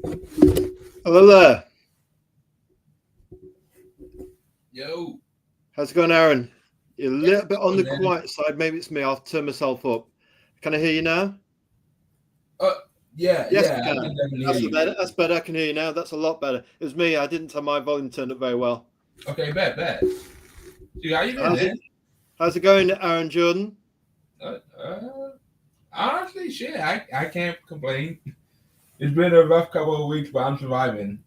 Hello there. Yo, How's it going, Aaron? You're a yeah, little bit on going, the man. quiet side. Maybe it's me. I'll turn myself up. Can I hear you now? Uh, yeah, Yes, I yeah, I can. can definitely hear That's you. better. That's better. I can hear you now. That's a lot better. It was me. I didn't have my volume turned up very well. Okay, bet. See, how you been, How's it? man? How's it going, Aaron Jordan? Uh, uh, honestly, shit, I can't complain. It's been a rough couple of weeks, but I'm surviving.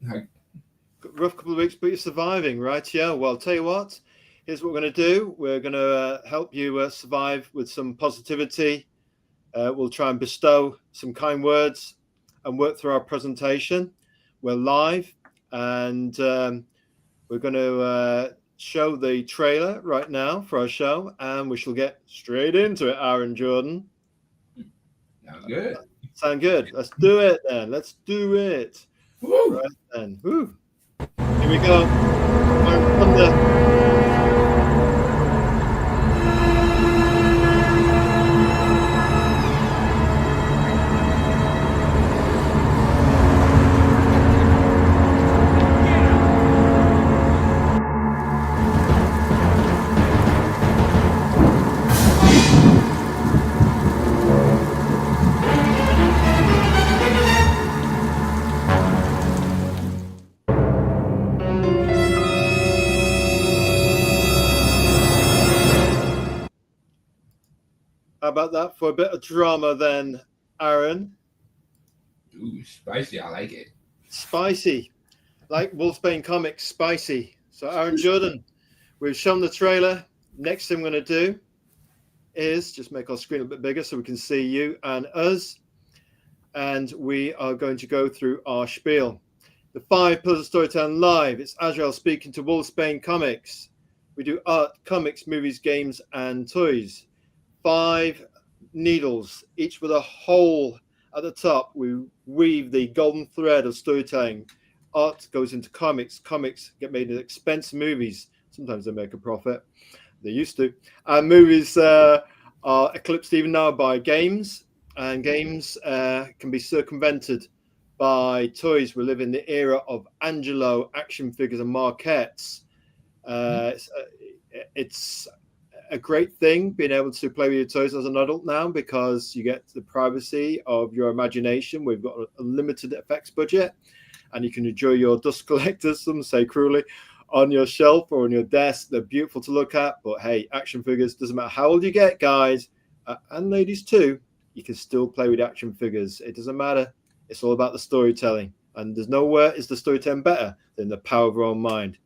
Rough couple of weeks, but you're surviving, right? Yeah. Well, I'll tell you what. Here's what we're going to do. We're going to help you survive with some positivity. We'll try and bestow some kind words and work through our presentation. We're live, and we're going to show the trailer right now for our show, and we shall get straight into it, Aaron Jordan. Sounds good. Sound good? Let's do it then. Let's do it. Woo! Right then. Woo. Here we go. Thunder. How about that for a bit of drama then, Aaron? Ooh, spicy. I like it. Spicy. Like Wulfsbane Comics, spicy. So, Aaron Jordan, we've shown the trailer. Next thing we're going to do is just make our screen a bit bigger so we can see you and us. And we are going to go through our spiel. The 5 Pillars of Storytelling Live. It's Azrael speaking to Wulfsbane Comics. We do art, comics, movies, games, and toys. 5 needles, each with a hole at the top. We weave the golden thread of storytelling. Art goes into comics. Comics get made into expensive movies. Sometimes they make a profit. They used to. And movies are eclipsed even now by games. And games can be circumvented by toys. We live in the era of Angelo action figures and marquettes. It's a great thing being able to play with your toys as an adult now, because you get the privacy of your imagination. We've got a limited effects budget, and you can enjoy your dust collectors, some say cruelly, on your shelf or on your desk. They're beautiful to look at, but hey, action figures, doesn't matter how old you get, guys, and ladies too, you can still play with action figures. It doesn't matter. It's all about the storytelling, and there's nowhere is the storytelling better than the power of our own mind.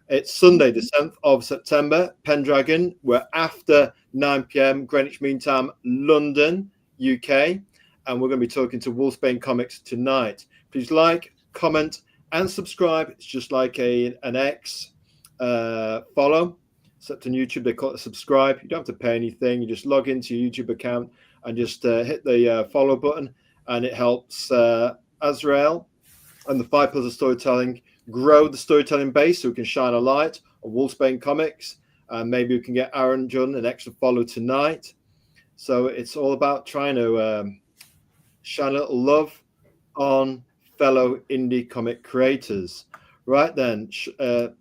It's Sunday, the 7th of September, Pendragon. We're after 9 p.m. Greenwich Mean Time, London, UK. And we're going to be talking to Wulfsbane Comics tonight. Please like, comment, and subscribe. It's just like an X follow, except on YouTube they call it a subscribe. You don't have to pay anything. You just log into your YouTube account and just hit the follow button, and it helps Azrael and the 5 Pillars of Storytelling grow the storytelling base so we can shine a light on Wulfsbane Comics, and maybe we can get Aaron Jordan an extra follow tonight. So it's all about trying to shine a little love on fellow indie comic creators. Right then,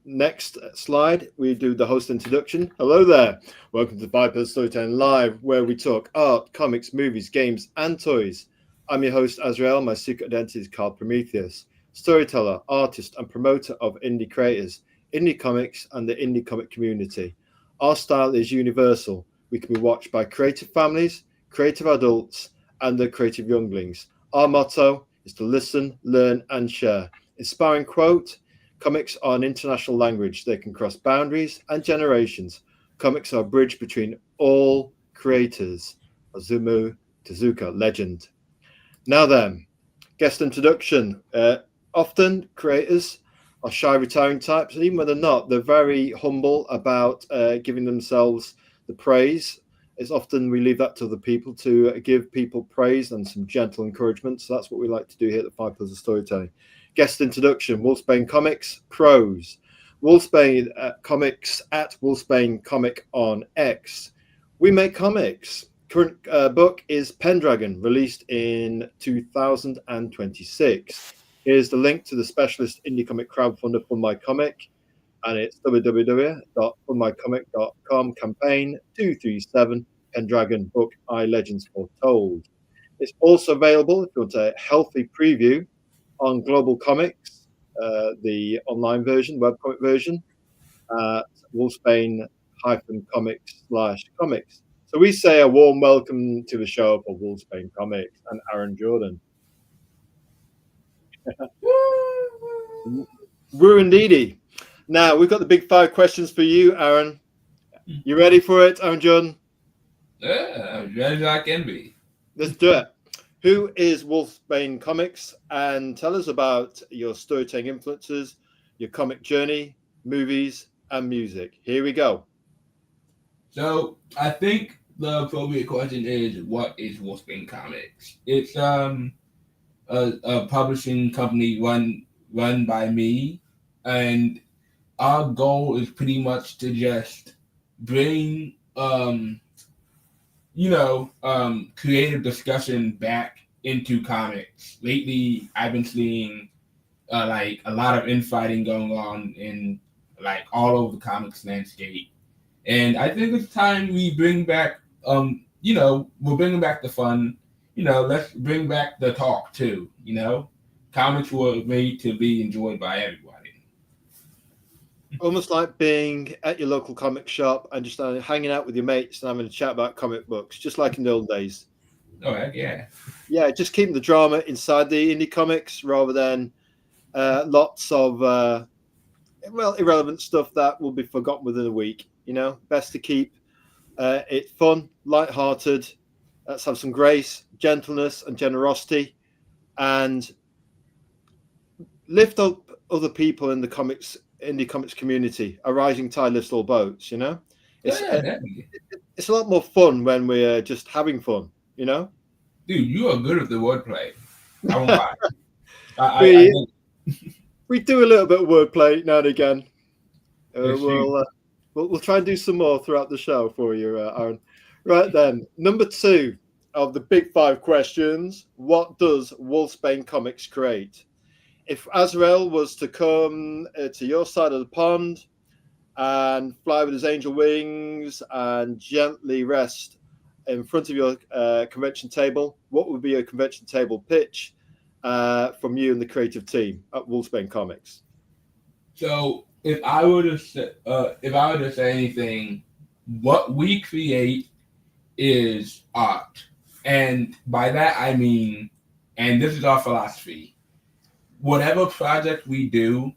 next slide, we do the host introduction. Hello there. Welcome to 5 Pillars of Storytelling Live, where we talk art, comics, movies, games, and toys. I'm your host, Azrael. My secret identity is Carl Prometheus. Storyteller, artist, and promoter of indie creators, indie comics, and the indie comic community. Our style is universal. We can be watched by creative families, creative adults, and the creative younglings. Our motto is to listen, learn, and share. Inspiring quote: comics are an international language. They can cross boundaries and generations. Comics are a bridge between all creators. Osamu Tezuka, legend. Now then, guest introduction. Often creators are shy, retiring types, and even when they're not, they're very humble about giving themselves the praise. It's often we leave that to the people to give people praise and some gentle encouragement. So that's what we like to do here at the 5 Pillars of Storytelling. Guest introduction: Wulfsbane Comics pros. Wulfsbane Comics at Wulfsbane Comic on X. We make comics. Current book is Pendragon, released in 2026. Here's the link to the specialist indie comic crowdfunder Fund My Comic, and it's www.fundmycomic.com campaign 237 Pendragon Book I Legends Foretold. It's also available if you want a healthy preview on Global Comics, the online version, webcomic version, at Wulfsbane-comics/comics. So we say a warm welcome to the show for Wulfsbane Comics and Aaron Jordan. Woo indeedy. Now we've got the big 5 questions for you, Aaron. You ready for it, Aaron Jordan? Yeah, as ready as I can be. Let's do it. Who is Wulfsbane Comics? And tell us about your storytelling influences, your comic journey, movies, and music. Here we go. So I think the appropriate question is, what is Wulfsbane Comics? It's a publishing company run by me, and our goal is pretty much to just bring creative discussion back into comics. Lately, I've been seeing like a lot of infighting going on in like all over the comics landscape, and I think it's time we bring back we're bringing back the fun. Let's bring back the talk too. Comics were made to be enjoyed by everybody. Almost like being at your local comic shop and just hanging out with your mates and having a chat about comic books, just like in the old days. Oh, heck yeah. Yeah, just keeping the drama inside the indie comics rather than lots of irrelevant stuff that will be forgotten within a week. Best to keep it fun, light-hearted. Let's have some grace, gentleness, and generosity, and lift up other people in the indie comics community. A rising tide lifts all boats. It's a lot more fun when we're just having fun. Dude, you are good at the wordplay. I won't lie. We do a little bit of wordplay now and again. We'll try and do some more throughout the show for you, Aaron. Right then, number 2 of the big 5 questions: what does Wulfsbane Comics create? If Azrael was to come to your side of the pond and fly with his angel wings and gently rest in front of your convention table, what would be a convention table pitch from you and the creative team at Wulfsbane Comics? So if I were to say anything, what we create is art. And by that I mean, and this is our philosophy, whatever project we do,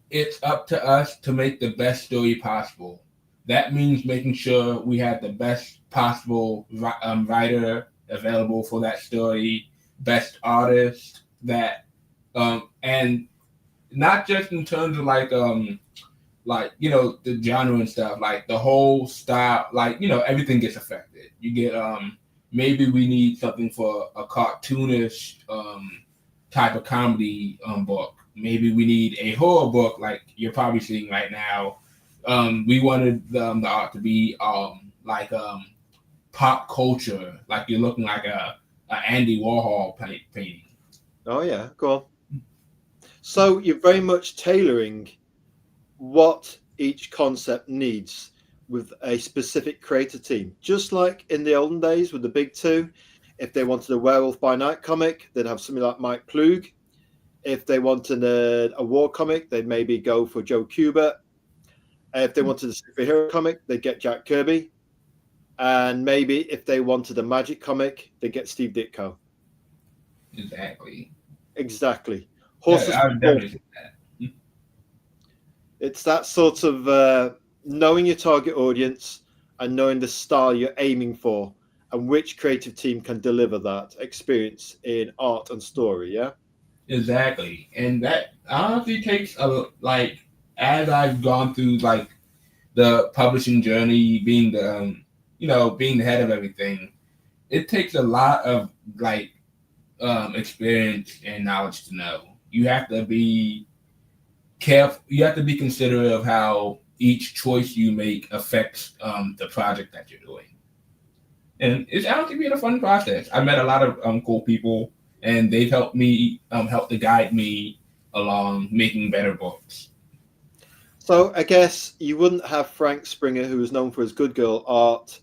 it's up to us to make the best story possible. That means making sure we have the best possible writer available for that story, best artist, and not just in terms of the genre and stuff, like the whole style, everything gets affected. You get maybe we need something for a cartoonish type of comedy book. Maybe we need a horror book like you're probably seeing right now. We wanted the art to be pop culture, like you're looking like a Andy Warhol painting. Oh yeah, go on. So you're very much tailoring what each concept needs with a specific creator team, just like in the olden days with the big 2. If they wanted a Werewolf by Night comic, they'd have something like Mike Plug. If they wanted a war comic, they'd maybe go for Joe Kubert. If they wanted a superhero comic, they'd get Jack Kirby. And maybe if they wanted a magic comic, they'd get Steve Ditko. Exactly. Horses. Yeah, I would definitely say that. It's that sort of knowing your target audience and knowing the style you're aiming for and which creative team can deliver that experience in art and story. Yeah. Exactly. And that honestly takes as I've gone through the publishing journey, being the being the head of everything, it takes a lot of experience and knowledge to know. You have to be careful. You have to be considerate of how each choice you make affects the project that you're doing. And it's honestly been a fun process. I met a lot of cool people and they've helped me helped to guide me along making better books. So I guess you wouldn't have Frank Springer, who was known for his good girl art,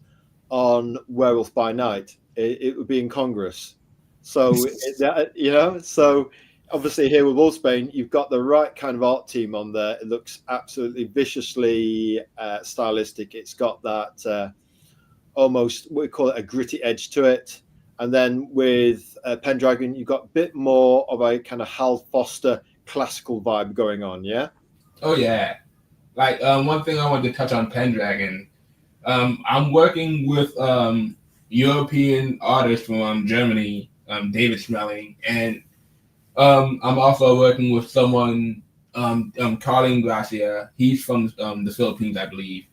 on Werewolf by Night. It would be incongruous. So so obviously here with Wolfsbane, you've got the right kind of art team on there. It looks absolutely viciously stylistic. It's got that almost, we call it a gritty edge to it. And then with Pendragon, you've got a bit more of a kind of Hal Foster classical vibe going on, yeah? Oh yeah, like one thing I wanted to touch on Pendragon. I'm working with European artist from Germany, David Schmeling, and I'm also working with someone, Carlin Gracia. He's from the Philippines, I believe.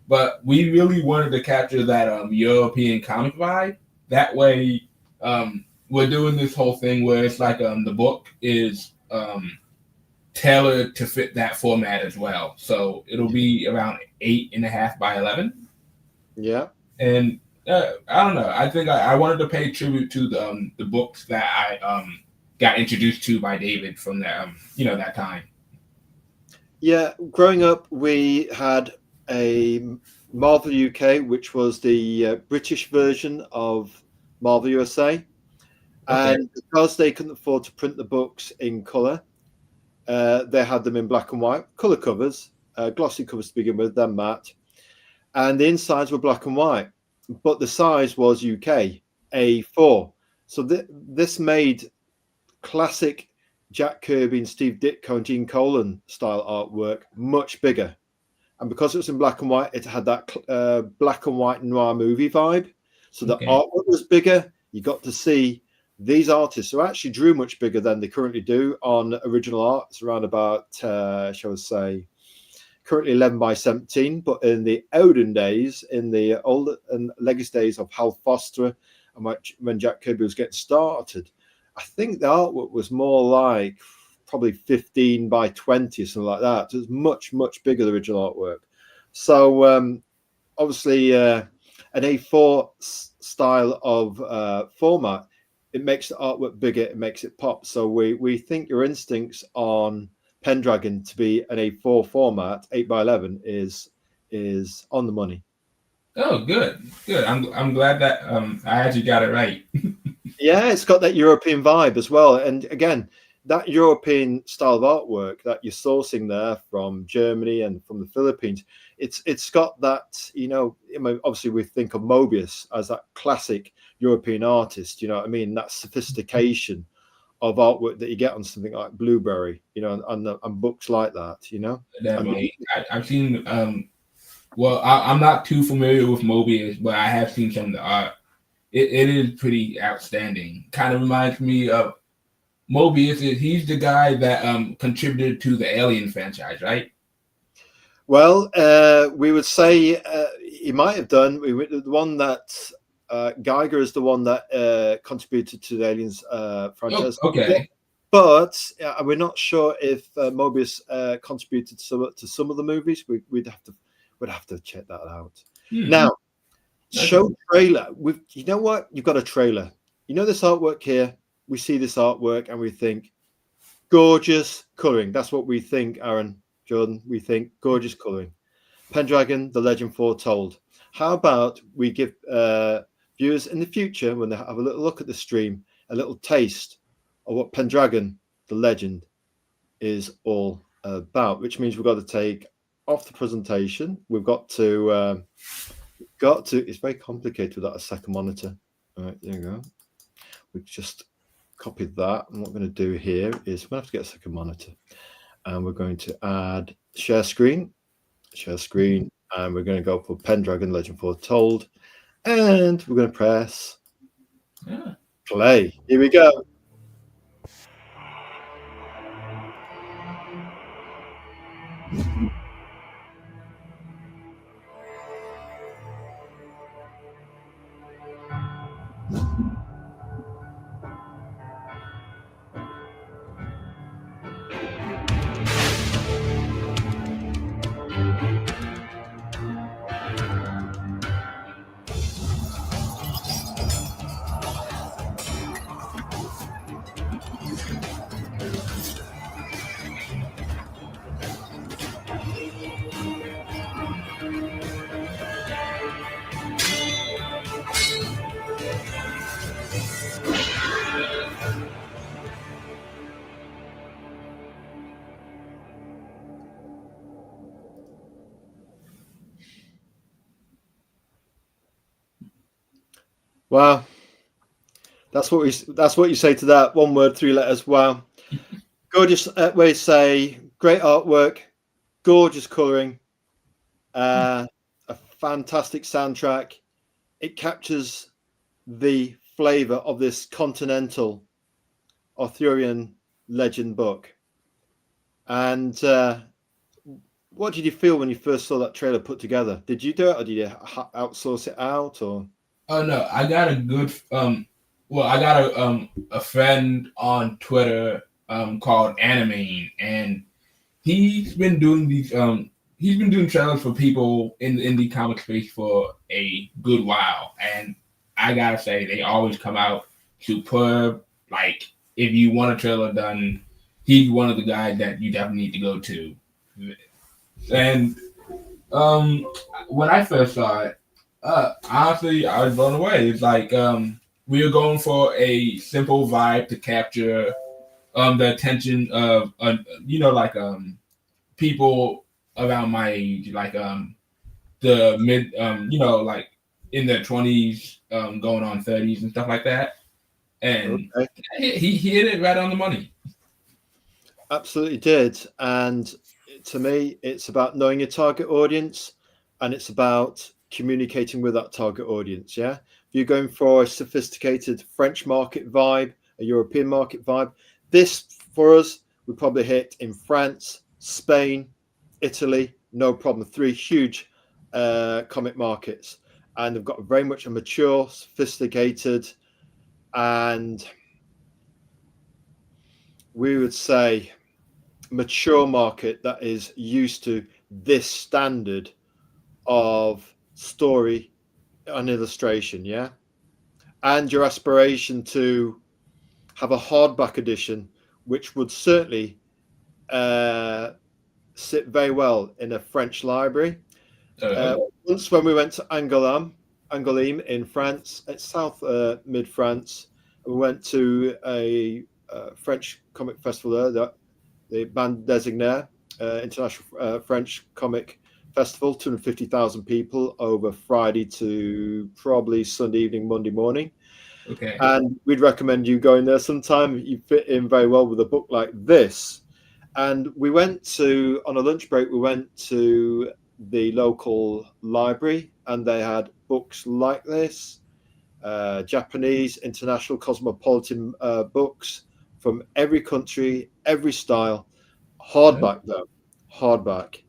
But we really wanted to capture that European comic vibe. That way, we're doing this whole thing where it's like the book is tailored to fit that format as well. So it'll be around 8.5 by 11. Yeah. And I don't know. I think I wanted to pay tribute to the books that I got introduced to by David from that that time. Yeah, growing up, we had a Marvel UK, which was the British version of Marvel USA, Okay. and because they couldn't afford to print the books in color, they had them in black and white, color covers, glossy covers to begin with, then matte, and the insides were black and white, but the size was UK A4. So this made classic Jack Kirby and Steve Ditko and Gene Colan style artwork much bigger. And because it was in black and white, it had that black and white noir movie vibe. So the artwork was bigger. You got to see these artists who actually drew much bigger than they currently do on original art. It's around about, shall we say, currently 11 by 17. But in the olden days, in the old and legacy days of Hal Foster, and when Jack Kirby was getting started, I think the artwork was more like probably 15 by 20 or something like that. So it was much, much bigger, the original artwork. So obviously an A4 style of format, it makes the artwork bigger, it makes it pop. So we think your instincts on Pendragon to be an A4 format, 8 by 11, is on the money. Oh, good. I'm glad that I actually got it right. Yeah, it's got that European vibe as well. And again, that European style of artwork that you're sourcing there from Germany and from the Philippines, it's got that, obviously we think of Mobius as that classic European artist, you know what I mean? That sophistication of artwork that you get on something like Blueberry, and books like that, Definitely. I've seen, I'm not too familiar with Mobius, but I have seen some of the art. It is pretty outstanding. Kind of reminds me of Mobius. He's the guy that contributed to the Alien franchise, right? Well, we would say he might have done. The one that Geiger is the one that contributed to the Aliens franchise. Oh, okay. But we're not sure if Mobius contributed to some of the movies. We'd have to check that out. Now, show trailer. You know what? You've got a trailer. You know this artwork here. We see this artwork and we think gorgeous coloring. That's what we think, Aaron, Jordan. We think gorgeous coloring. Pendragon, the legend foretold. How about we give viewers in the future, when they have a little look at the stream, a little taste of what Pendragon, the legend, is all about, which means we've got to take off the presentation. We've got to, it's very complicated without a second monitor. All right, there you go. We've just copied that. And what we're going to do here is we're going to have to get a second monitor. And we're going to add share screen, and we're going to go for Pendragon, legend foretold. And we're going to press play. Here we go. Wow. That's what you say to that. One word, three letters. Wow. Gorgeous way to say, great artwork, gorgeous colouring, a fantastic soundtrack. It captures the flavour of this continental Arthurian legend book. And what did you feel when you first saw that trailer put together? Did you do it, or did you outsource it out, or? Oh no, I got a good well, I got a friend on Twitter called Anime, and he's been doing trailers for people in the indie comic space for a good while, and I gotta say they always come out superb. Like if you want a trailer done, he's one of the guys that you definitely need to go to. And when I first saw it, honestly, I was blown away. It's like we were going for a simple vibe to capture the attention of people around my age, like the mid like in their 20s, going on 30s and stuff like that. And Okay. he hit it right on the money. Absolutely did. And to me, it's about knowing your target audience, and it's about communicating with that target audience. Yeah. If you're going for a sophisticated French market vibe, a European market vibe, this for us would probably hit in France, Spain, Italy, no problem. 3 huge comic markets. And they've got very much a mature, sophisticated, and we would say mature market that is used to this standard of story and illustration, yeah. And your aspiration to have a hardback edition, which would certainly sit very well in a French library. Once when we went to Angoulême in France, it's south mid France, we went to a French comic festival there, the Bande Dessinée, International French Comic Festival, 250,000 people over Friday to probably Sunday evening, Monday morning. Okay. And we'd recommend you going there sometime. You fit in very well with a book like this. And we went to, on a lunch break, we went to the local library, and they had books like this, Japanese, international, cosmopolitan books from every country, every style, hardback though, hardback.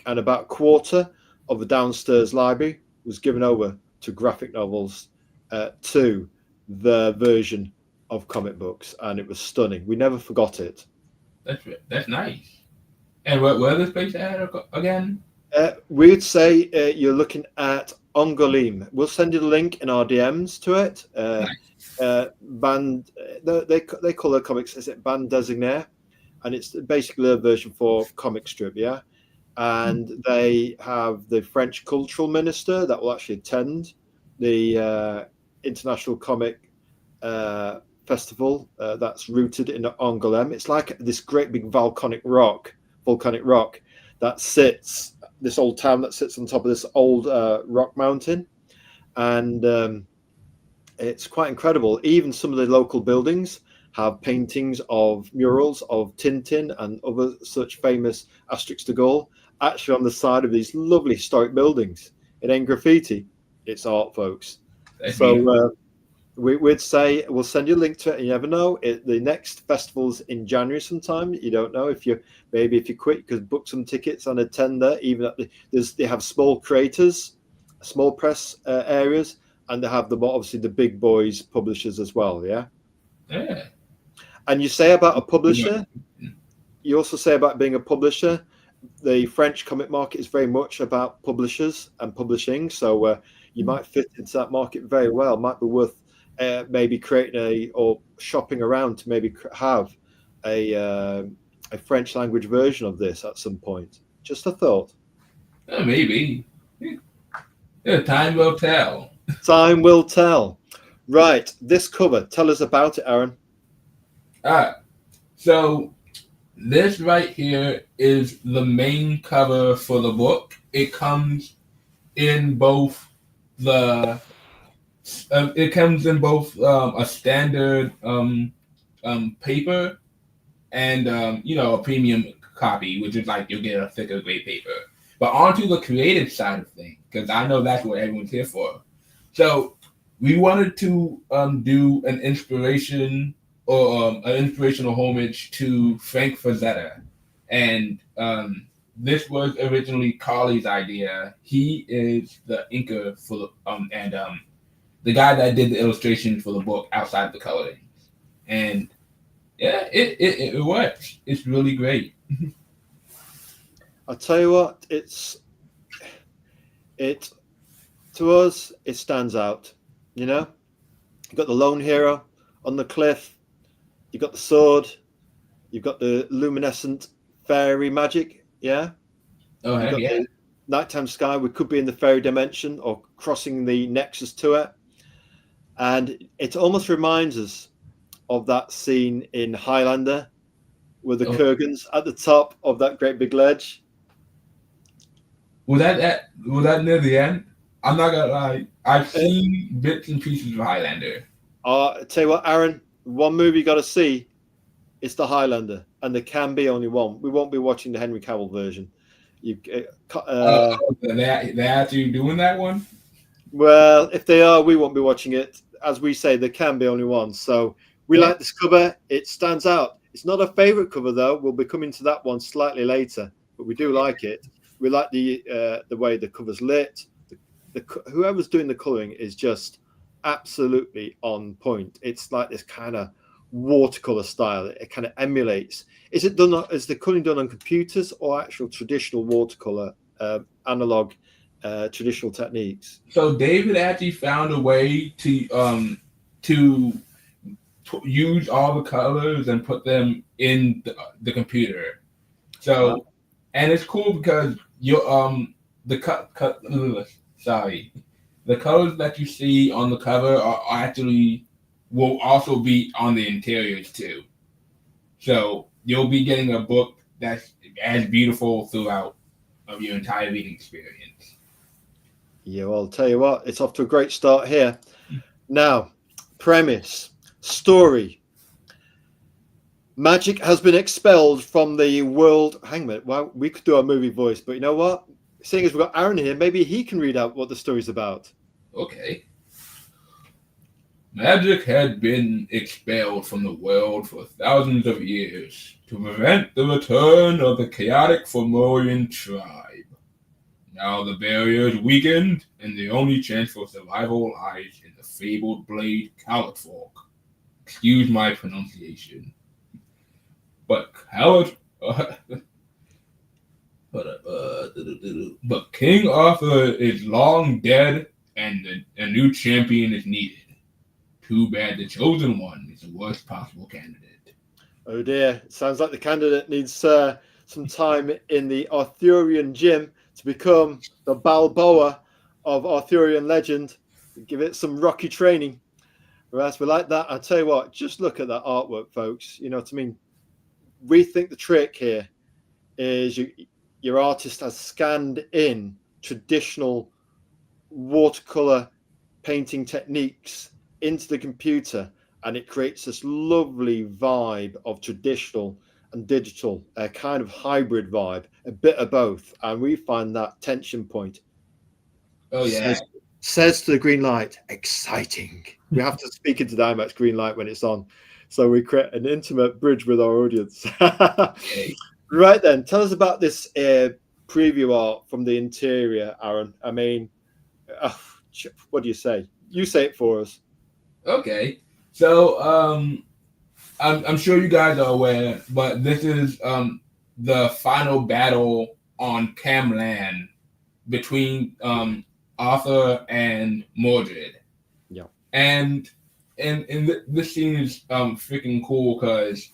And about a quarter of the downstairs library was given over to graphic novels, to the version of comic books, and it was stunning. We never forgot it. That's nice. And where this place at again? We'd say you're looking at Angoulême. We'll send you the link in our DMs to it. Nice. Band, they call their comics, is it Bande Dessinée? And it's basically a version for comic strip, yeah. And they have the French cultural minister that will actually attend the International Comic Festival that's rooted in Angoulême. It's like this great big volcanic rock that sits, this old town that sits on top of this old rock mountain, and it's quite incredible. Even some of the local buildings have paintings of murals of Tintin and other such famous Asterix de Gaulle actually on the side of these lovely historic buildings. It ain't graffiti, it's art, folks. So we'd say we'll send you a link to it. And you never know, the next festival's in January sometime. You don't know if you quit, you could book some tickets and attend there. Even at they have small creators, small press areas, and they have obviously the big boys publishers as well. Yeah. And you say about a publisher, you also say about being a publisher. The French comic market is very much about publishers and publishing, so you might fit into that market very well. Might be worth maybe creating or shopping around to maybe have a French language version of this at some point. Just a thought. Maybe. Yeah, time will tell. Time will tell. Right, this cover. Tell us about it, Aaron. So this right here is the main cover for the book. It comes in both the It comes in both a standard paper and a premium copy, which is like you'll get a thicker gray paper. But onto the creative side of things, because I know that's what everyone's here for. So we wanted to do an inspiration or an inspirational homage to Frank Frazetta, and this was originally Carly's idea. He is the inker for the and the guy that did the illustration for the book outside the coloring, and yeah, it works. It's really great. I'll tell you what, to us, it stands out. You know, you've got the lone hero on the cliff, you've got the sword, you've got the luminescent fairy magic. Yeah. Oh, You've got yeah. the nighttime sky. We could be in the fairy dimension or crossing the nexus to it. And it almost reminds us of that scene in Highlander with the Kurgans at the top of that great big ledge. Was that near the end? I'm not gonna lie. I've seen bits and pieces of Highlander. Tell you what, Aaron, one movie you got to see is the Highlander, and there can be only one. We won't be watching the Henry Cavill version. They're actually doing that one? Well, if they are, we won't be watching it. As we say, there can be only one. So we like this cover. It stands out. It's not a favorite cover, though. We'll be coming to that one slightly later, but we do like it. We like the way the cover's lit. Whoever's doing the coloring is just absolutely on point. It's like this kind of watercolor style. It kind of emulates. Is the coloring done on computers or actual traditional watercolor, analog, traditional techniques? So David actually found a way to use all the colors and put them in the computer. So, and it's cool because the colors that you see on the cover will also be on the interiors too. So you'll be getting a book that's as beautiful throughout of your entire reading experience. Yeah, well, I'll tell you what, it's off to a great start here. Now, premise, story. Magic has been expelled from the world. Hang on a minute. Well, we could do our movie voice, but you know what? Seeing as we've got Aaron here, maybe he can read out what the story's about. Okay. Magic had been expelled from the world for thousands of years to prevent the return of the chaotic Fomorian tribe. Now the barrier is weakened, and the only chance for survival lies in the fabled blade Calitfork. Excuse my pronunciation. But but King Arthur is long dead, and a new champion is needed. Too bad the chosen one is the worst possible candidate. Oh dear, it sounds like the candidate needs some time in the Arthurian gym to become the Balboa of Arthurian legend. Give it some rocky training. Whereas we like that. I'll tell you what, just look at that artwork, folks. You know what I mean? We think the trick here is your artist has scanned in traditional watercolor painting techniques into the computer, and it creates this lovely vibe of traditional and digital, a kind of hybrid vibe, a bit of both. And we find that tension point. Oh yeah. Says to the green light, exciting. We have to speak into the IMAX green light when it's on. So we create an intimate bridge with our audience. Okay. Right then, tell us about this preview art from the interior, Aaron. I mean, what do you say? You say it for us. Okay. So I'm sure you guys are aware, but this is the final battle on Camland between Arthur and Mordred. Yeah. And this scene is freaking cool because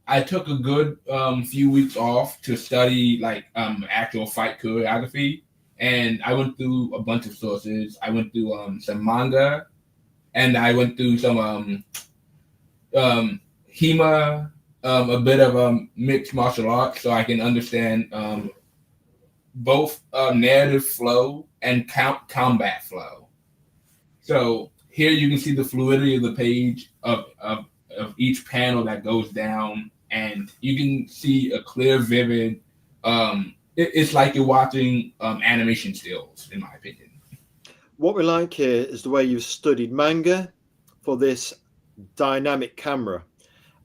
I took a good few weeks off to study like actual fight choreography, and I went through a bunch of sources. I went through some manga, and I went through some HEMA, a bit of mixed martial arts, so I can understand both narrative flow and combat flow. So here you can see the fluidity of the page of each panel that goes down, and you can see a clear, vivid. It's like you're watching animation stills, in my opinion. What we like here is the way you've studied manga for this dynamic camera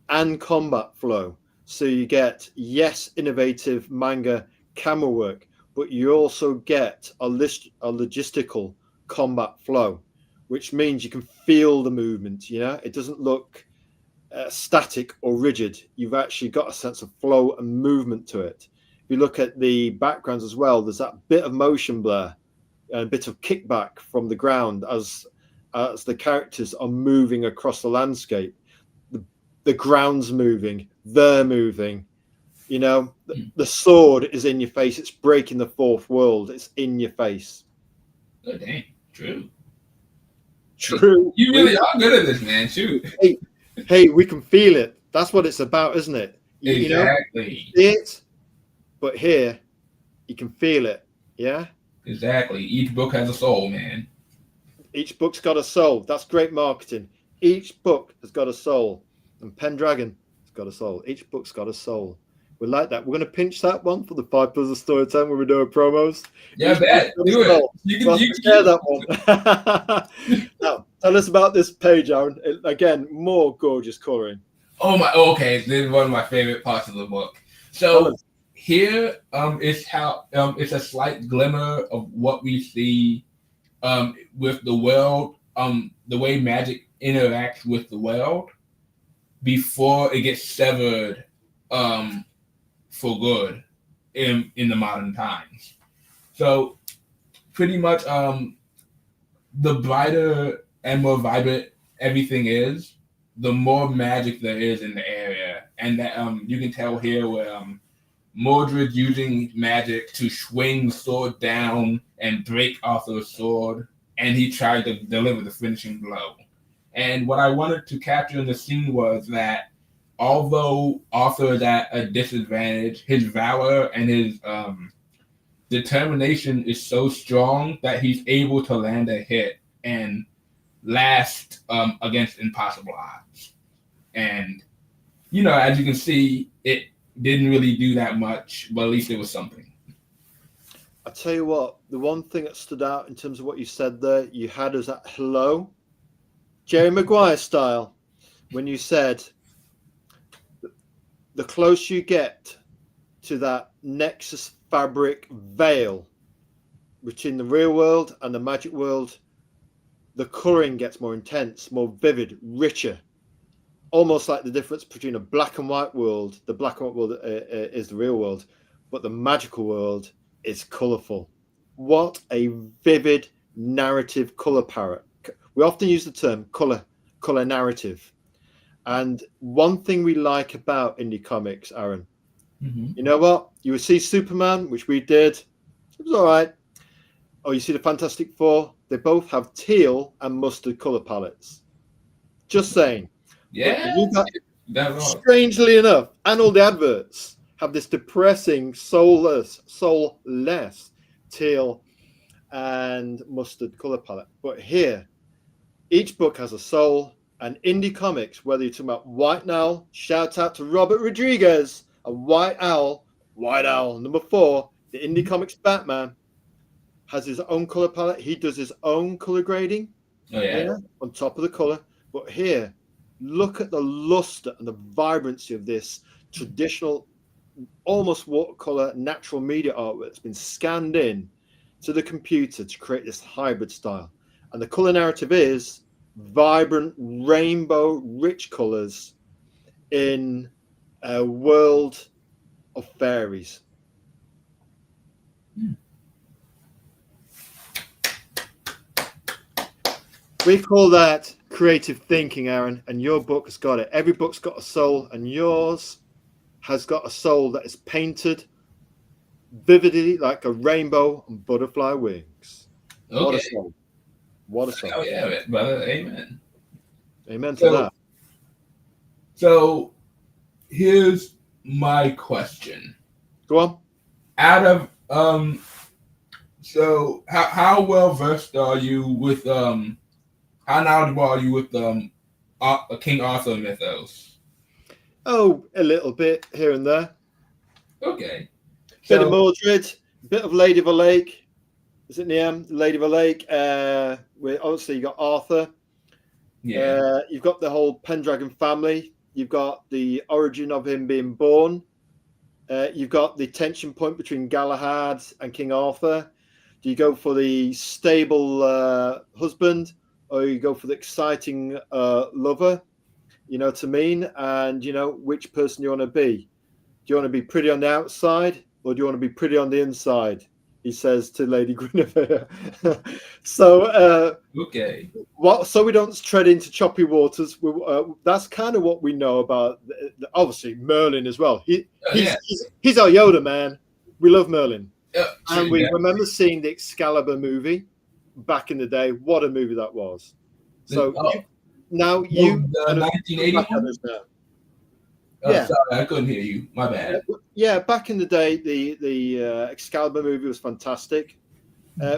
and combat flow. So you get, yes, innovative manga camera work, but you also get a logistical combat flow, which means you can feel the movement. It doesn't look static or rigid. You've actually got a sense of flow and movement to it. If you look at the backgrounds as well, there's that bit of motion blur, a bit of kickback from the ground as the characters are moving across the landscape. The ground's moving, they're moving. The sword is in your face. It's breaking the fourth world. It's in your face. Oh, dang. True. You really are good at this, man. Shoot. Hey, we can feel it. That's what it's about, isn't it? Exactly. See it, but here, you can feel it. Yeah? Exactly. Each book has a soul, man. Each book's got a soul. That's great marketing. Each book has got a soul. And Pendragon has got a soul. Each book's got a soul. We like that. We're going to pinch that one for the 5 Puzzle Storytime when we do our promos. Yeah, bet. Do it. You can share that one. Now, tell us about this page, Aaron. Again, more gorgeous coloring. Oh my! Okay, this is one of my favorite parts of the book. So here, is how it's a slight glimmer of what we see, with the world, the way magic interacts with the world before it gets severed, for good in the modern times. So pretty much, the brighter and more vibrant everything is, the more magic there is in the area. And that you can tell here where Mordred's using magic to swing the sword down and break Arthur's sword, and he tried to deliver the finishing blow. And what I wanted to capture in the scene was that although Arthur is at a disadvantage, his valor and his determination is so strong that he's able to land a hit and last against impossible odds. And, as you can see, it didn't really do that much, but at least it was something. I tell you what, the one thing that stood out in terms of what you said there, you had us at hello, Jerry Maguire style, when you said the closer you get to that Nexus fabric veil between the real world and the magic world, the colouring gets more intense, more vivid, richer. Almost like the difference between a black and white world. The black and white world is the real world, but the magical world is colourful. What a vivid narrative colour palette. We often use the term colour narrative. And one thing we like about indie comics, Aaron, you know what? You would see Superman, which we did. It was all right. Oh, you see the Fantastic Four? They both have teal and mustard colour palettes. Just saying. Yeah. Strangely enough, and all the adverts have this depressing, soulless teal and mustard colour palette. But here, each book has a soul. And indie comics, whether you're talking about White Owl, shout out to Robert Rodriguez, and White Owl number 4, the indie comics Batman, has his own color palette. He does his own color grading on top of the color. But here, look at the luster and the vibrancy of this traditional, almost watercolor natural media artwork that's been scanned in to the computer to create this hybrid style. And the color narrative is vibrant, rainbow, rich colors in a world of fairies. We call that creative thinking, Aaron, and your book has got it. Every book's got a soul, and yours has got a soul that is painted vividly like a rainbow and butterfly wings. Okay. What a soul. What a soul. Oh, yeah, brother. Amen. Amen to that. So, here's my question. Go on. Out of, so how well versed are you with How knowledgeable are you with King Arthur mythos? Oh, a little bit here and there. Okay. Bit of So Mordred, bit of Lady of the Lake. Is it Niam? Lady of the Lake. Where obviously you got Arthur. yeah. You've got the whole Pendragon family. You've got the origin of him being born. You've got the tension point between Galahad and King Arthur. Do you go for the stable husband, or you go for the exciting lover? You know what I mean? And you know which person you want to be. Do you want to be pretty on the outside, or do you want to be pretty on the inside? He says to Lady Guinevere. So Okay. so we don't tread into choppy waters. That's kind of what we know about. Obviously, Merlin as well. Yeah. He's our Yoda, man. We love Merlin, and we Yeah. remember seeing the Excalibur movie back in the day. What a movie that was! So you the kind of look back at 1981. us now. Yeah. Sorry, I couldn't hear you. My bad. Yeah, back in the day, the Excalibur movie was fantastic.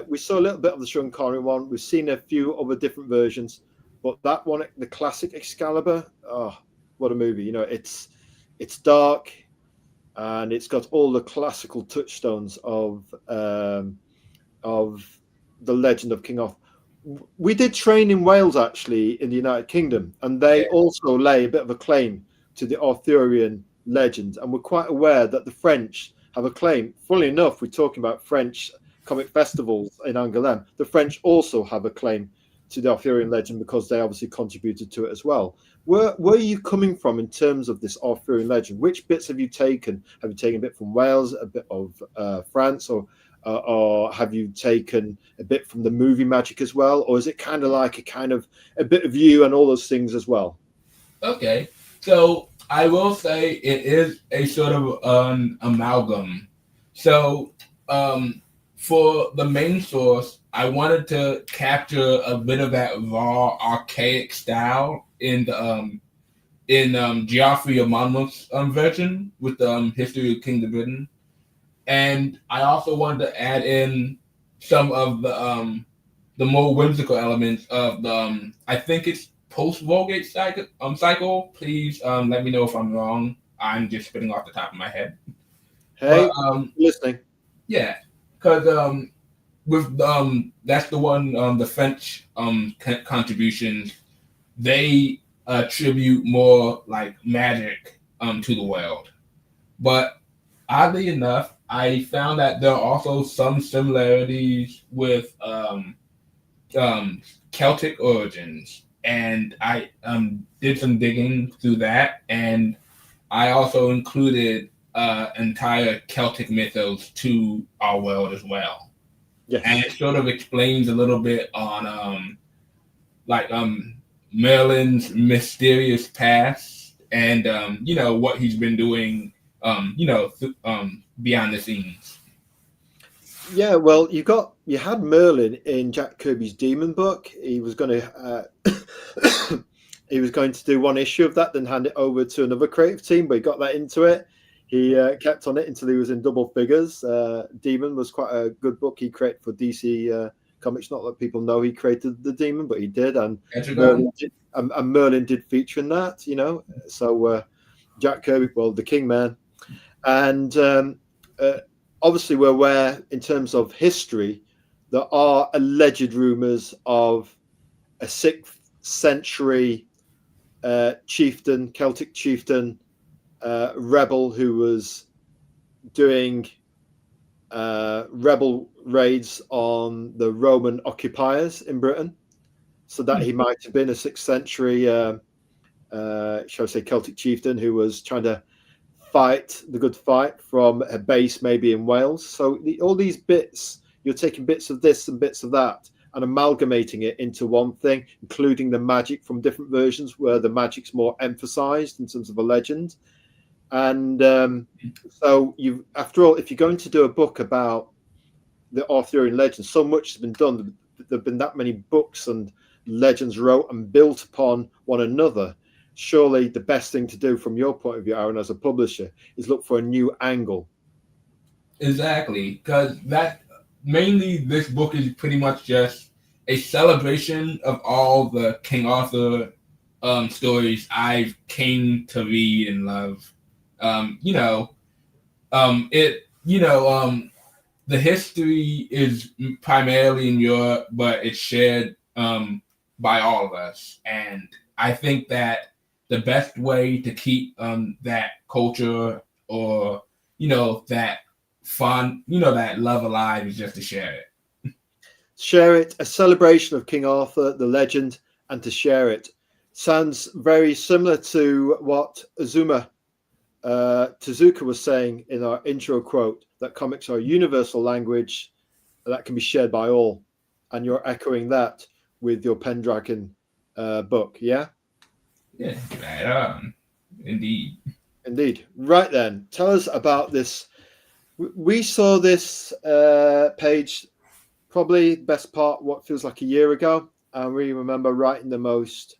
We saw a little bit of the Sean Connery one. We've seen a few other different versions, but that one, the classic Excalibur, oh, what a movie! You know, it's dark, and it's got all the classical touchstones of the legend of King Arthur. We did train in Wales, actually, in the United Kingdom, and they also lay a bit of a claim to the Arthurian legend, and we're quite aware that the French have a claim. Funnily enough, we're talking about French comic festivals in Angoulême. The French also have a claim to the Arthurian legend because they obviously contributed to it as well. Where are you coming from in terms of this Arthurian legend? Which bits have you taken? Have you taken a bit from Wales, a bit of France, or have you taken a bit from the movie magic as well? Or is it kind of like a bit of you and all those things as well? Okay. So I will say it is a sort of an amalgam. So for the main source, I wanted to capture a bit of that raw, archaic style in the Geoffrey of Monmouth's version with the History of Kingdom Britain, and I also wanted to add in some of the more whimsical elements of the I think it's post-Vulgate cycle. Please let me know if I'm wrong. I'm just spitting off the top of my head. Hey, But listening. yeah, because with that's the one the French contributions, they attribute more like magic to the world. But oddly enough, I found that there are also some similarities with Celtic origins, and I did some digging through that, and I also included entire Celtic mythos to our world as well. Yes. And it sort of explains a little bit on Merlin's mysterious past and what he's been doing beyond the scenes. Yeah, well, you had Merlin in Jack Kirby's Demon book. He was going to he was going to do one issue of that, then hand it over to another creative team, but he got that into it. He kept on it until he was in double figures. Demon was quite a good book he created for DC Comics. Not that people know he created the Demon, but he did, and Merlin did feature in that. You know, so Jack Kirby, well, the King Man, and obviously we're aware in terms of history there are alleged rumors of a 6th century chieftain, Celtic chieftain, rebel who was doing rebel raids on the Roman occupiers in Britain, so that he might have been a 6th century shall I say Celtic chieftain who was trying to fight the good fight from a base maybe in Wales. So all these bits, you're taking bits of this and bits of that and amalgamating it into one thing, including the magic from different versions where the magic's more emphasized in terms of a legend. And so after all, if you're going to do a book about the Arthurian legend, so much has been done. There have been that many books and legends wrote and built upon one another. Surely the best thing to do from your point of view, Aaron, as a publisher, is look for a new angle. Exactly, because that mainly this book is pretty much just a celebration of all the King Arthur stories I've came to read and love. The history is primarily in Europe, but it's shared by all of us. And I think that the best way to keep that culture or, that fun, that love alive is just to share it. Share it, a celebration of King Arthur, the legend, and to share it. Sounds very similar to what Tezuka was saying in our intro quote, that comics are a universal language that can be shared by all. And you're echoing that with your Pendragon book, yeah? Yeah, right on. Indeed. Indeed. Right then, tell us about this. We saw this page probably best part what feels like a year ago, and we remember writing the most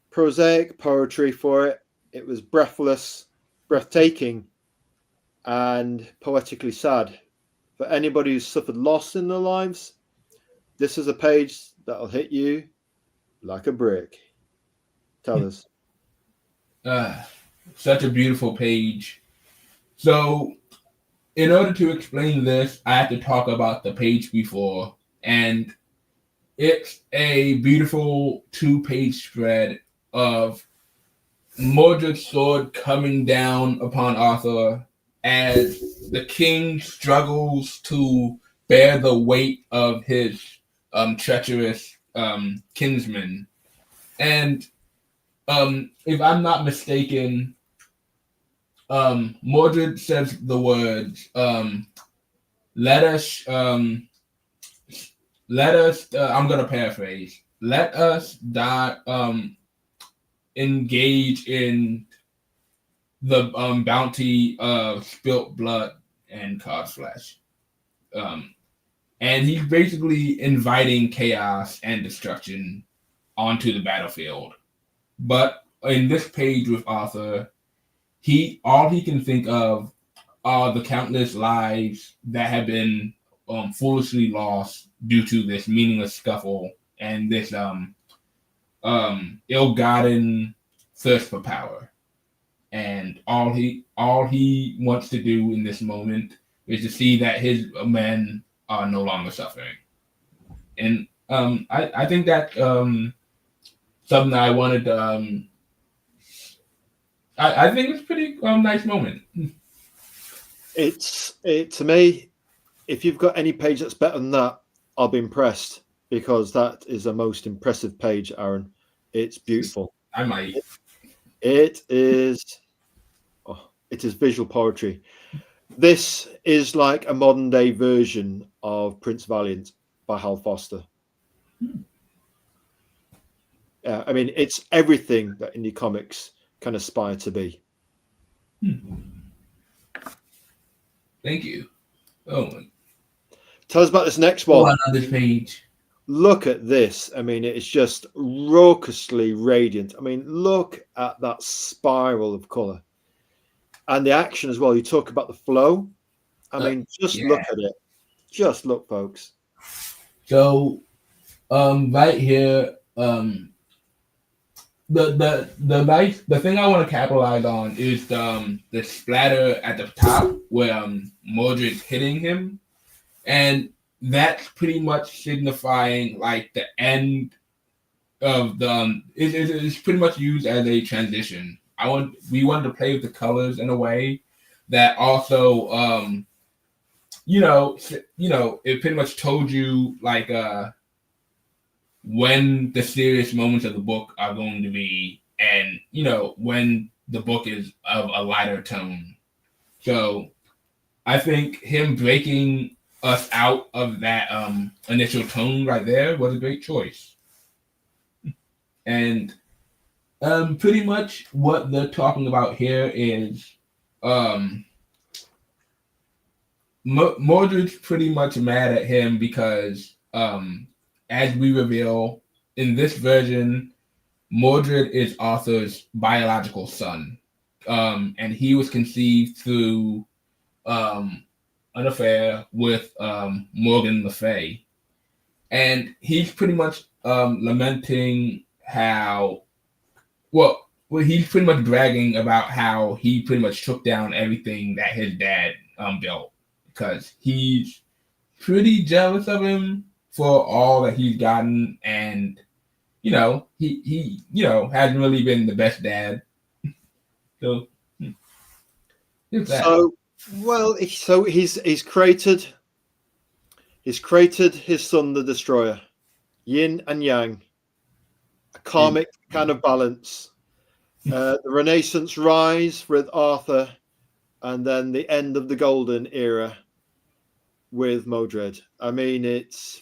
prosaic poetry for it. It was breathless, breathtaking, and poetically sad. For anybody who's suffered loss in their lives, this is a page that'll hit you like a brick. Tell us. Such a beautiful page. So, in order to explain this, I have to talk about the page before. And it's a beautiful 2-page spread of Mordred's sword coming down upon Arthur as the king struggles to bear the weight of his treacherous kinsman. And if I'm not mistaken, Mordred says the words, let us, I'm going to paraphrase, let us die, engage in the bounty of spilt blood and cod's flesh. And he's basically inviting chaos and destruction onto the battlefield. But in this page with Arthur, all he can think of are the countless lives that have been foolishly lost due to this meaningless scuffle and this ill-gotten thirst for power. And all he wants to do in this moment is to see that his men are no longer suffering. And I think that something I wanted to I think it's a pretty nice moment. To me, if you've got any page that's better than that, I'll be impressed, because that is the most impressive page, Aaron. It's beautiful. I might. It is visual poetry. This is like a modern day version of Prince Valiant by Hal Foster. Yeah, I mean, it's everything that indie comics can aspire to be. Thank you. Oh, tell us about this next one. On this page. Look at this. I mean, it's just raucously radiant. I mean, look at that spiral of color and the action as well. You talk about the flow. I mean, just look at it. Just look, folks. So, right here, the thing I want to capitalize on is the splatter at the top where Mordred's hitting him, and that's pretty much signifying like the end of the. It's pretty much used as a transition. We wanted to play with the colors in a way that also it pretty much told you like when the serious moments of the book are going to be, and when the book is of a lighter tone. So I think him breaking us out of that initial tone right there was a great choice. And pretty much what they're talking about here is Mordred's pretty much mad at him because as we reveal in this version, Mordred is Arthur's biological son, and he was conceived through an affair with Morgan Le Fay. and he's pretty much lamenting how well, he's pretty much bragging about how he pretty much took down everything that his dad built because he's pretty jealous of him for all that he's gotten, and he hasn't really been the best dad. So, there's that. So, well, he's created his son, the Destroyer, yin and yang, a karmic kind of balance. The Renaissance rise with Arthur, and then the end of the Golden Era with Modred. I mean, it's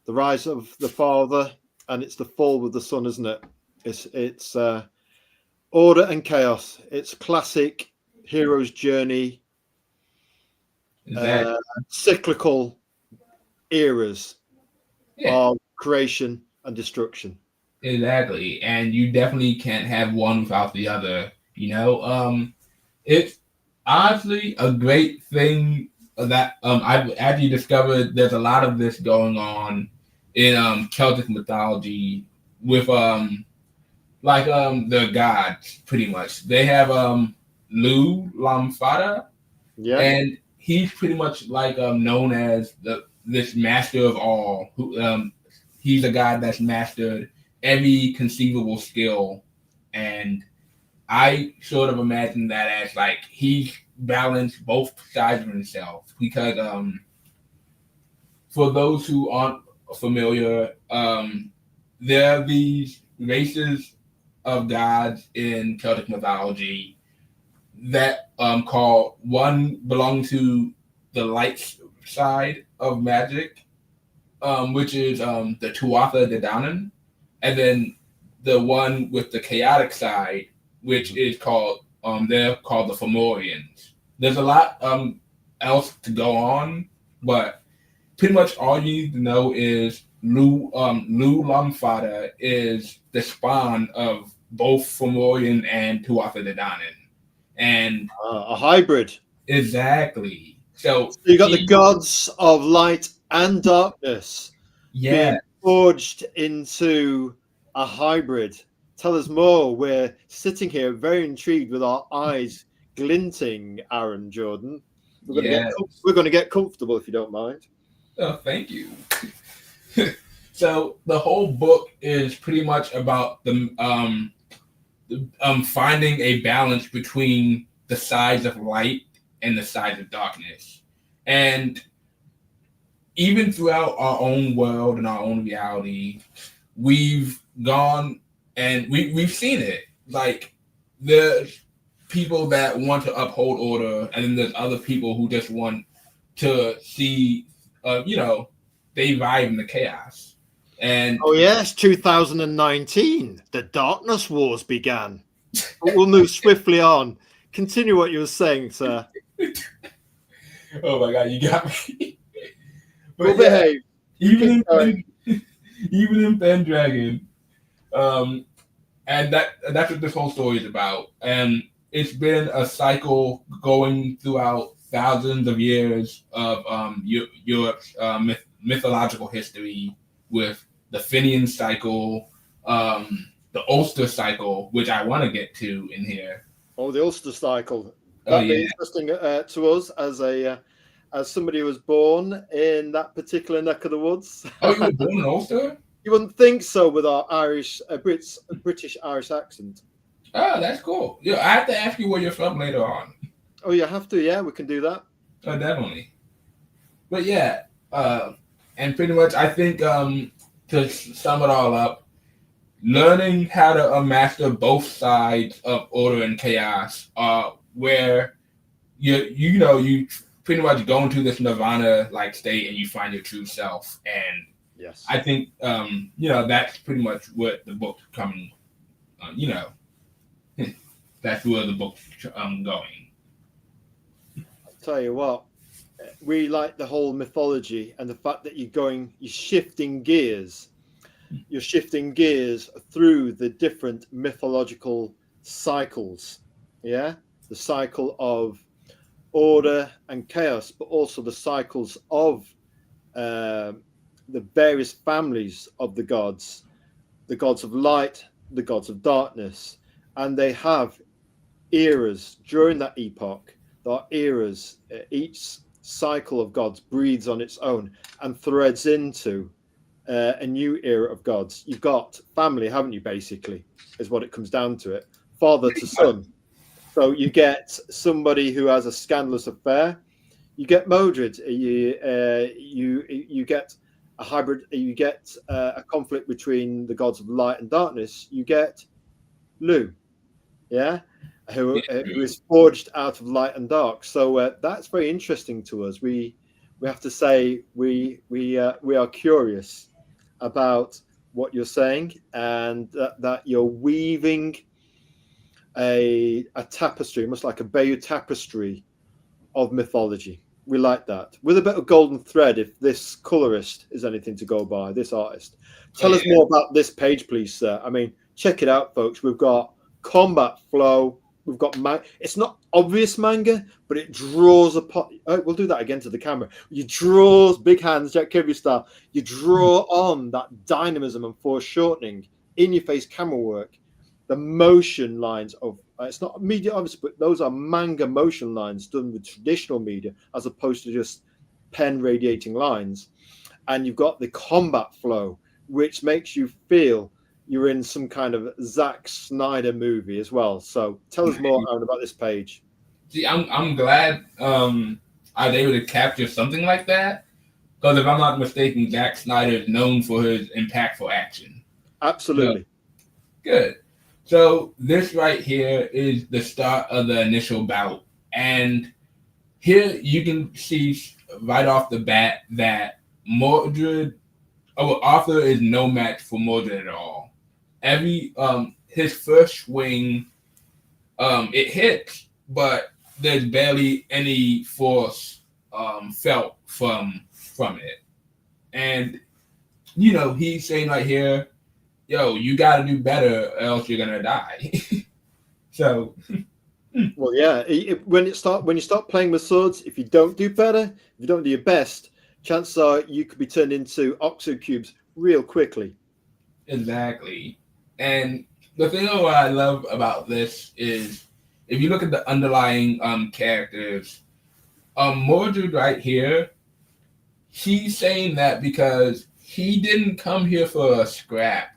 the rise of the father, and it's the fall of the son, isn't it? It's order and chaos. It's classic hero's journey, cyclical eras of creation and destruction. Exactly, and you definitely can't have one without the other. It's honestly a great thing that I've actually discovered. There's a lot of this going on in Celtic mythology with the gods. Pretty much, they have Lu Lamfada, and he's pretty much known as this master of all. Who he's a god that's mastered every conceivable skill, and I sort of imagine that as he's balanced both sides of himself because for those who aren't familiar, there are these races of gods in Celtic mythology that one belong to the light side of magic, which is the Tuatha De Danann, and then the one with the chaotic side, which is called they're called the Fomorians. There's a lot else to go on, but pretty much all you need to know is Lu Lamfada is the spawn of both Fomorian and Tuatha De Danann, and a hybrid. Exactly. So you got the gods of light and darkness. Yeah. Forged into a hybrid. Tell us more. We're sitting here very intrigued with our eyes glinting, Aaron Jordan. We're going to get comfortable if you don't mind. Oh, thank you. So the whole book is pretty much about the finding a balance between the sides of light and the sides of darkness. And even throughout our own world and our own reality, we've gone and we've seen it. There's people that want to uphold order, and then there's other people who just want to see, they vibe in the chaos. And oh yes, 2019, the Darkness Wars began. But we'll move swiftly on. Continue what you were saying, sir. Oh my God, you got me. But we'll behave. Even in Pendragon, and that's what this whole story is about. And it's been a cycle going throughout thousands of years of Europe's mythological history, with the Fenian cycle, the Ulster cycle, which I want to get to in here. Oh, the Ulster cycle. That'd be interesting to us as somebody who was born in that particular neck of the woods. Oh, you were born in Ulster? You wouldn't think so with our British Irish accent. Oh, that's cool. Yeah, I have to ask you where you're from later on. Oh, you have to? Yeah, we can do that. Oh, definitely. But yeah, and pretty much I think to sum it all up, learning how to master both sides of order and chaos, where you pretty much go into this nirvana state and you find your true self. And yes, I think that's pretty much what the book's coming. That's where the book's going. I'll tell you what, we like the whole mythology and the fact that you're shifting gears. You're shifting gears through the different mythological cycles. Yeah, the cycle of order and chaos, but also the cycles of the various families of the gods of light, the gods of darkness, and they have eras during that epoch. There are eras. Each cycle of gods breathes on its own and threads into a new era of gods. You've got family, haven't you? Basically, is what it comes down to. It father to son. So you get somebody who has a scandalous affair. You get Modred. You get a hybrid. You get a conflict between the gods of light and darkness. You get Lugh, yeah, who is forged out of light and dark. So that's very interesting to us. We have to say we are curious about what you're saying, and that you're weaving a tapestry, almost like a Bayeux tapestry of mythology. We like that, with a bit of golden thread, if this colorist is anything to go by, this artist. Tell us more about this page, please, sir. I mean, check it out, folks. We've got combat flow. We've got it's not obvious manga, but it draws upon. Oh, we'll do that again to the camera. You draws, big hands, Jack Kirby style. You draw on that dynamism and foreshortening, in your face camera work, the motion lines of. It's not media, obviously, but those are manga motion lines done with traditional media, as opposed to just pen radiating lines. And you've got the combat flow, which makes you feel you're in some kind of Zack Snyder movie as well. So tell us more, Aaron, about this page. See, I'm glad I was able to capture something like that, because if I'm not mistaken, Zack Snyder is known for his impactful action. Absolutely. So, good. So this right here is the start of the initial bout. And here you can see right off the bat that Arthur is no match for Mordred at all. His first swing, it hits, but there's barely any force felt from it. And, he's saying right here, yo, you got to do better or else you're going to die. So. Well, yeah, when you start playing with swords, if you don't do better, if you don't do your best, chances are you could be turned into oxo cubes real quickly. Exactly. And the thing what I love about this is, if you look at the underlying characters, Mordred right here, he's saying that because he didn't come here for a scrap.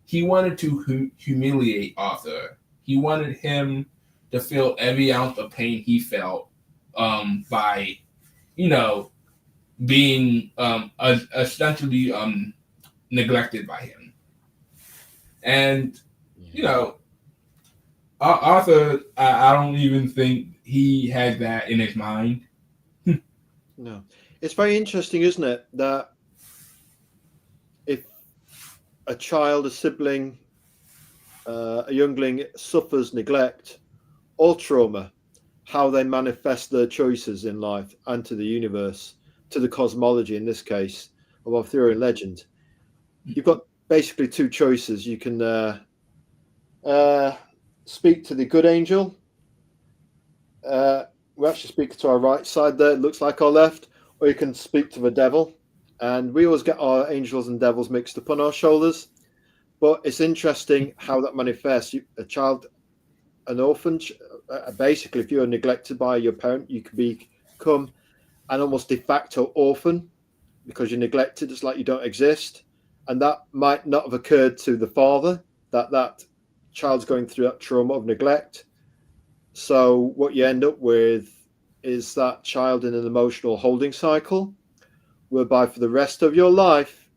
He wanted to humiliate Arthur. He wanted him to feel every ounce of pain he felt by, being essentially neglected by him. And, Arthur, I don't even think he had that in his mind. No. It's very interesting, isn't it, that if a child, a sibling, a youngling suffers neglect or trauma, how they manifest their choices in life and to the universe, to the cosmology, in this case, of Arthurian legend. You've got basically two choices. You can speak to the good angel. We actually speak to our right side there, it looks like our left, or you can speak to the devil. And we always get our angels and devils mixed up on our shoulders. But it's interesting how that manifests. A child, an orphan, basically, if you're neglected by your parent, you can become an almost de facto orphan because you're neglected. It's like you don't exist. And that might not have occurred to the father, that child's going through that trauma of neglect. So what you end up with is that child in an emotional holding cycle, whereby for the rest of your life,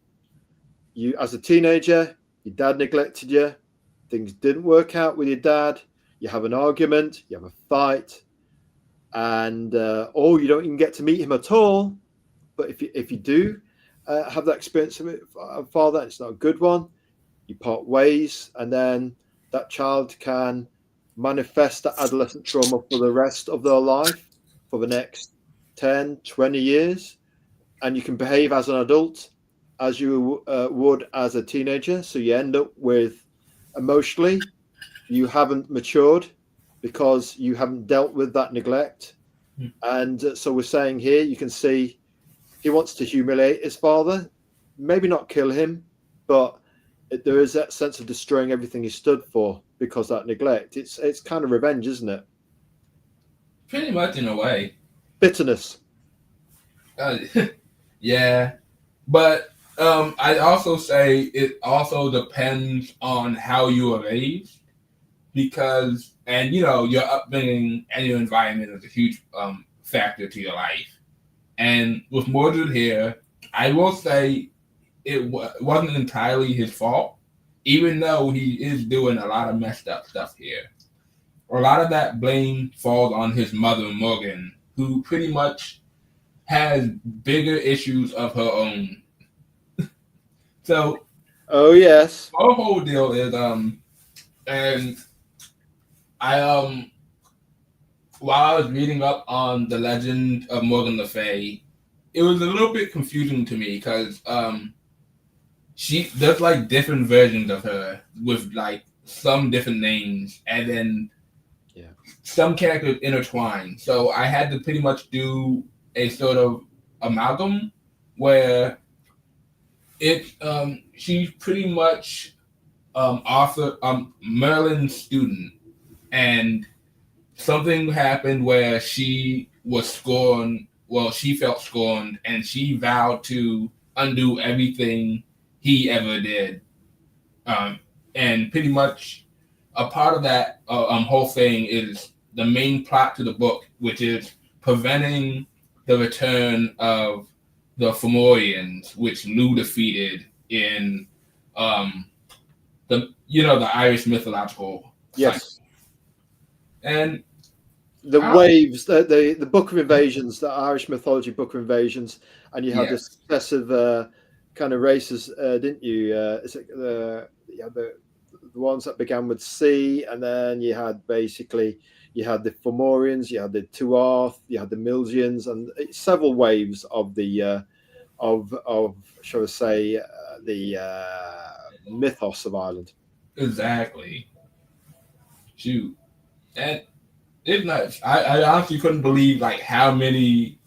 you, as a teenager, your dad neglected you, things didn't work out with your dad, you have an argument, you have a fight, and or you don't even get to meet him at all. But if you do have that experience of a father, and it's not a good one, you part ways, and then that child can manifest that adolescent trauma for the rest of their life, for the next 10, 20 years. And you can behave as an adult as you would as a teenager. So you end up with, emotionally, you haven't matured because you haven't dealt with that neglect. And so we're saying here, you can see he wants to humiliate his father. maybe not kill him, but there is that sense of destroying everything he stood for because of that neglect. It's kind of revenge, isn't it? Pretty much in a way. Bitterness. Yeah, but I also say it also depends on how you are raised, because and your upbringing and your environment is a huge factor to your life. And with Mordred here, I will say it wasn't entirely his fault, even though he is doing a lot of messed up stuff here. A lot of that blame falls on his mother, Morgan, who pretty much has bigger issues of her own. So, oh yes, our whole deal is and I while I was reading up on the legend of Morgan Le Fay, it was a little bit confusing to me because there's like different versions of her with like some different names, and then some characters intertwined. So I had to pretty much do a sort of amalgam where she's pretty much Arthur Merlin's student, and something happened where she was scorned. Well, she felt scorned, and she vowed to undo everything he ever did. And pretty much a part of that whole thing is the main plot to the book, which is preventing the return of the Fomorians, which Lou defeated in the Irish mythological yes. cycle. And the waves, the Book of Invasions, the Irish mythology Book of Invasions, and you had the successive kind of races, didn't you? Is it the ones that began with C, and then you had the Fomorians, you had the Tuath, you had the Milesians, and several waves of the of shall we say the mythos of Ireland. Exactly. Shoot, and it's nuts. I honestly couldn't believe like how many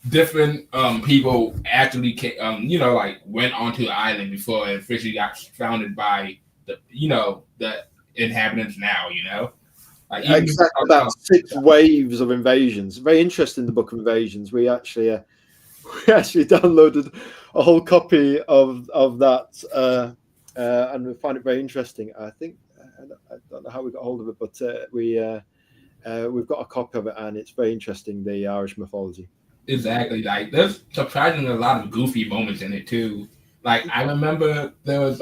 different people actually went onto the island before it officially got founded by the inhabitants now. Like exactly about 6 waves of invasions. Very interesting. The Book of Invasions. We actually downloaded a whole copy of that, and we find it very interesting. I think I don't know how we got hold of it, but we've got a copy of it, and it's very interesting. The Irish mythology. Exactly. Like there's surprisingly a lot of goofy moments in it too. Like I remember there was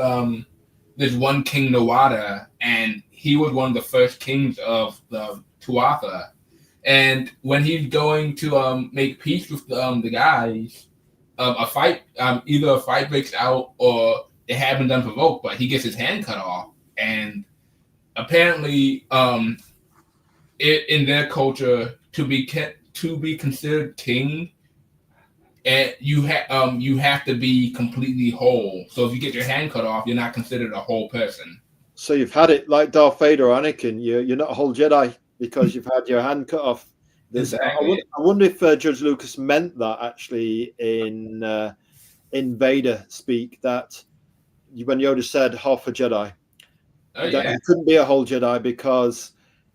this one King Nawada, and he was one of the first kings of the Tuatha. And when he's going to make peace with the guys, either a fight breaks out or it happens unprovoked, but he gets his hand cut off. And apparently, in their culture, to be considered king, and you have to be completely whole. So if you get your hand cut off, you're not considered a whole person. So you've had it like Darth Vader or Anakin. You're not a whole Jedi because you've had your hand cut off. Exactly. I wonder if George Lucas meant that actually in Vader speak, that when Yoda said half a Jedi, that he couldn't be a whole Jedi because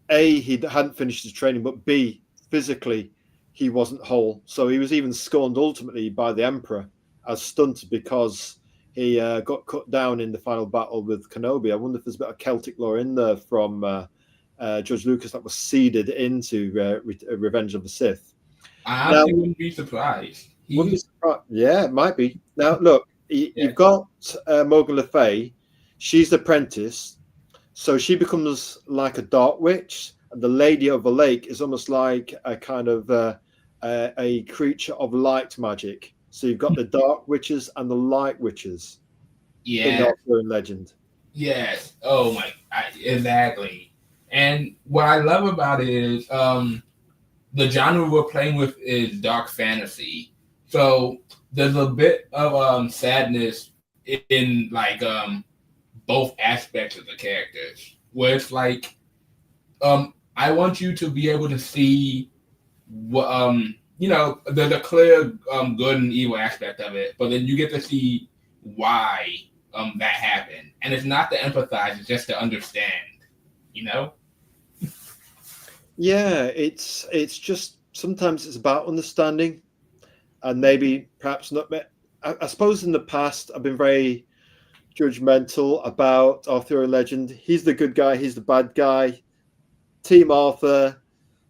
A, he hadn't finished his training, but B, physically he wasn't whole. So he was even scorned ultimately by the Emperor as stunted because he got cut down in the final battle with Kenobi. I wonder if there's a bit of Celtic lore in there from George Lucas that was seeded into Revenge of the Sith. I wouldn't be surprised. Yeah, it might be. Now, look, you've got Morgan Le Fay. She's the apprentice. So she becomes like a dark witch. And the Lady of the Lake is almost like a kind of a creature of light magic. So you've got the dark witches and the light witches. Yeah. In Arthurian legend. Yes. Oh my. Exactly. And what I love about it is the genre we're playing with is dark fantasy. So there's a bit of sadness in like both aspects of the characters, where it's like I want you to be able to see what there's a clear good and evil aspect of it, but then you get to see why that happened, and it's not to empathize; it's just to understand. Yeah, it's just sometimes it's about understanding, and maybe perhaps not. I suppose in the past I've been very judgmental about Arthurian legend. He's the good guy, he's the bad guy. Team Arthur,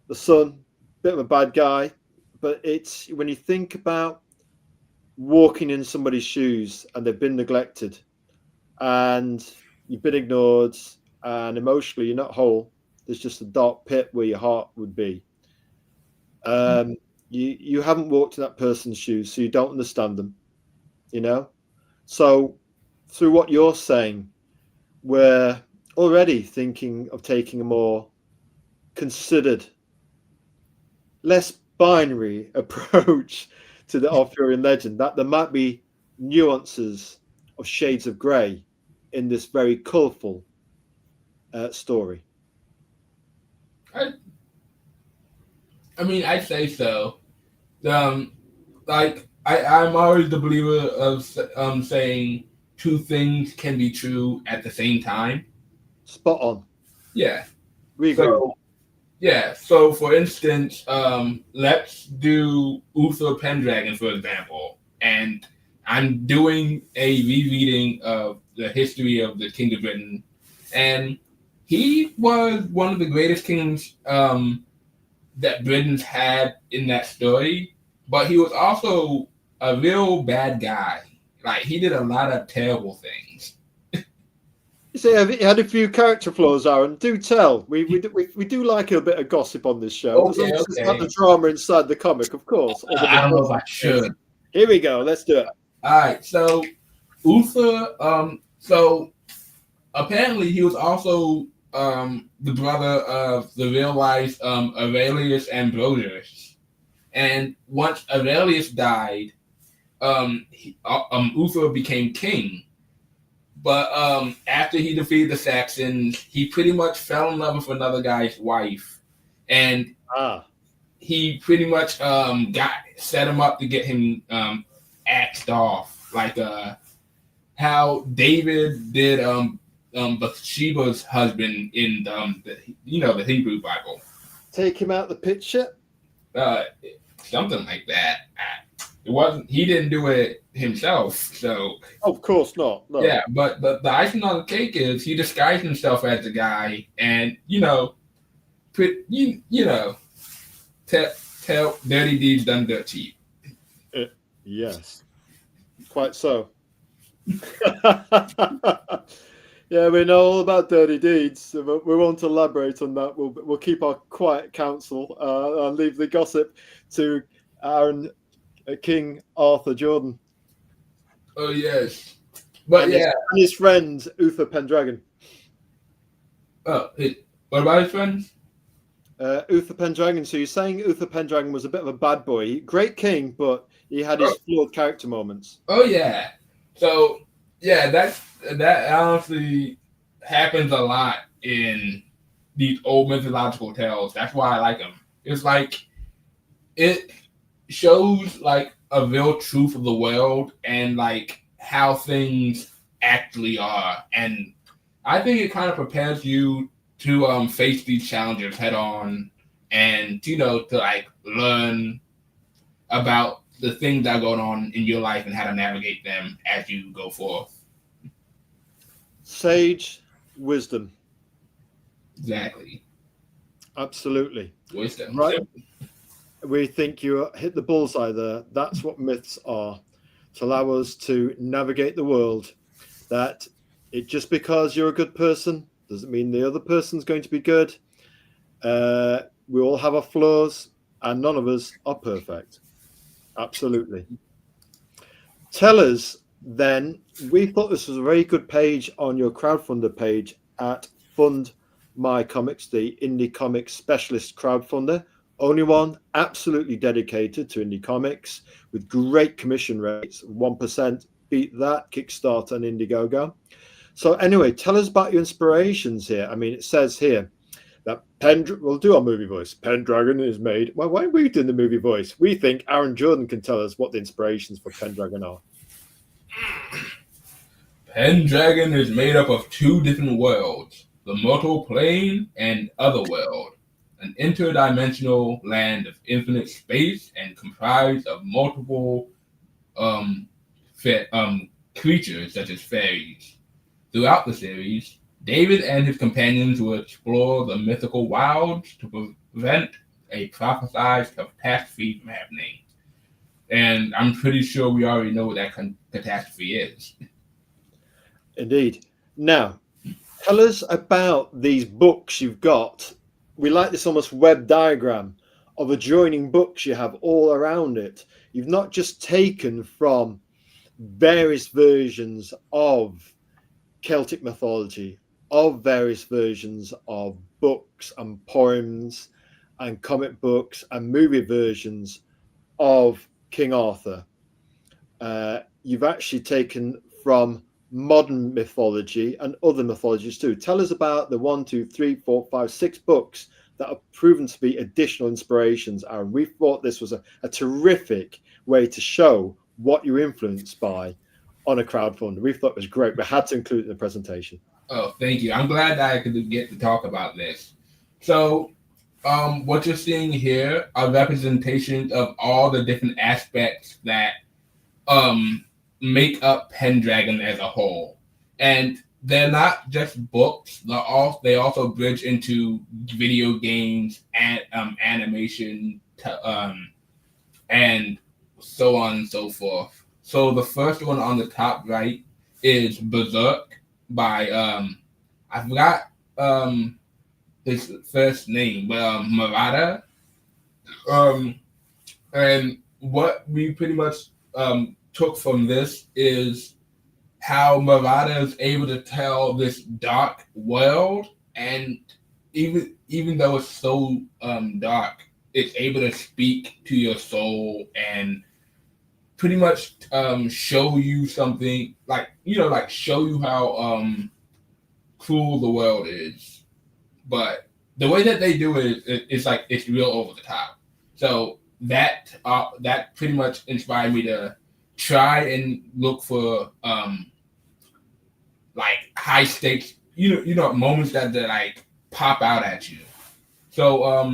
the son, bit of a bad guy. But it's when you think about walking in somebody's shoes and they've been neglected and you've been ignored and emotionally you're not whole. There's just a dark pit where your heart would be. You haven't walked in that person's shoes, so you don't understand them. So through what you're saying, we're already thinking of taking a more considered, less binary approach to the Arthurian legend, that there might be nuances of shades of grey in this very colourful story. I mean, I'd say so. I'm always the believer of saying two things can be true at the same time. Spot on. Yeah. We agree. So for instance, let's do Uther Pendragon, for example. And I'm doing a rereading of the history of the King of Britain. And he was one of the greatest kings that Britain's had in that story. But he was also a real bad guy. Like, he did a lot of terrible things. So he had a few character flaws, Aaron. Do tell. We do like a bit of gossip on this show. Okay. It's not the drama inside the comic, of course. I don't know if I should. Here we go. Let's do it. All right. So Uther. So apparently he was also the brother of the real life Aurelius Ambrosius, and once Aurelius died, Uther became king. But after he defeated the Saxons, he pretty much fell in love with another guy's wife, and he pretty much set him up to get him axed off, like how David did Bathsheba's husband in the Hebrew Bible. Take him out the picture. Something like that. It wasn't. He didn't do it himself, so. Of course not. No. Yeah, but the icing on the cake is he disguised himself as a guy, and tell dirty deeds done dirt cheap. Yes, quite so. Yeah, we know all about dirty deeds. So we won't elaborate on that. We'll keep our quiet counsel and leave the gossip to Aaron. King Arthur Jordan. Oh yes, but and his friend Uther Pendragon. Oh, what about his friends? Uther Pendragon. So you're saying Uther Pendragon was a bit of a bad boy, great king, but he had his flawed character moments. Oh yeah. So yeah, that honestly happens a lot in these old mythological tales. That's why I like them. It's like it shows like a real truth of the world and like how things actually are, and I think it kind of prepares you to face these challenges head on, and to like learn about the things that are going on in your life and how to navigate them as you go forth. Sage wisdom. Exactly. Absolutely. Wisdom. Right. We think you hit the bullseye there. That's what myths are, to allow us to navigate the world. That just because you're a good person doesn't mean the other person's going to be good. We all have our flaws, and none of us are perfect. Absolutely. Tell us then, we thought this was a very good page on your crowdfunder page at Fund My Comics, the indie comics specialist crowdfunder. Only one absolutely dedicated to indie comics with great commission rates. 1% beat that, Kickstarter and Indiegogo. So anyway, tell us about your inspirations here. I mean, it says here that we'll do our movie voice. Pendragon is made. Well, why are we doing the movie voice? We think Aaron Jordan can tell us what the inspirations for Pendragon are. Pendragon is made up of 2 different worlds, the mortal plane and Otherworld, an interdimensional land of infinite space and comprised of multiple creatures such as fairies. Throughout the series, David and his companions will explore the mythical wilds to prevent a prophesied catastrophe from happening. And I'm pretty sure we already know what that catastrophe is. Indeed. Now, tell us about these books you've got. We like this almost web diagram of adjoining books you have all around it. You've not just taken from various versions of Celtic mythology, of various versions of books and poems and comic books and movie versions of King Arthur. You've actually taken from modern mythology and other mythologies too. Tell us about the 1, 2, 3, 4, 5, 6 books that have proven to be additional inspirations. Aaron, we thought this was a terrific way to show what you're influenced by on a crowdfunder. We thought it was great. We had to include it in the presentation. Oh, thank you. I'm glad that I could get to talk about this. So, what you're seeing here are representations of all the different aspects that make up Pendragon as a whole. And they're not just books. They also bridge into video games and animation and so on and so forth. So the first one on the top right is Berserk by I forgot his first name, but Murata. And what we pretty much took from this is how Murata is able to tell this dark world, and even though it's so dark, it's able to speak to your soul and pretty much show you something, like show you how cruel the world is. But the way that they do it is like it's real over the top. So that pretty much inspired me to try and look for like high stakes, moments that like pop out at you. So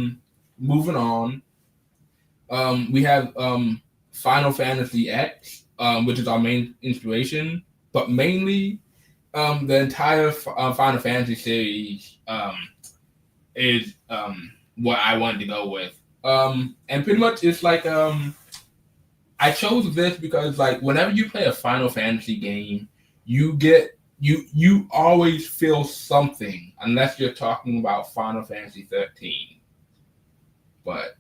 moving on, we have Final Fantasy X, which is our main inspiration, but mainly the entire Final Fantasy series is what I wanted to go with. And pretty much it's like I chose this because like whenever you play a Final Fantasy game, you always feel something, unless you're talking about Final Fantasy 13. But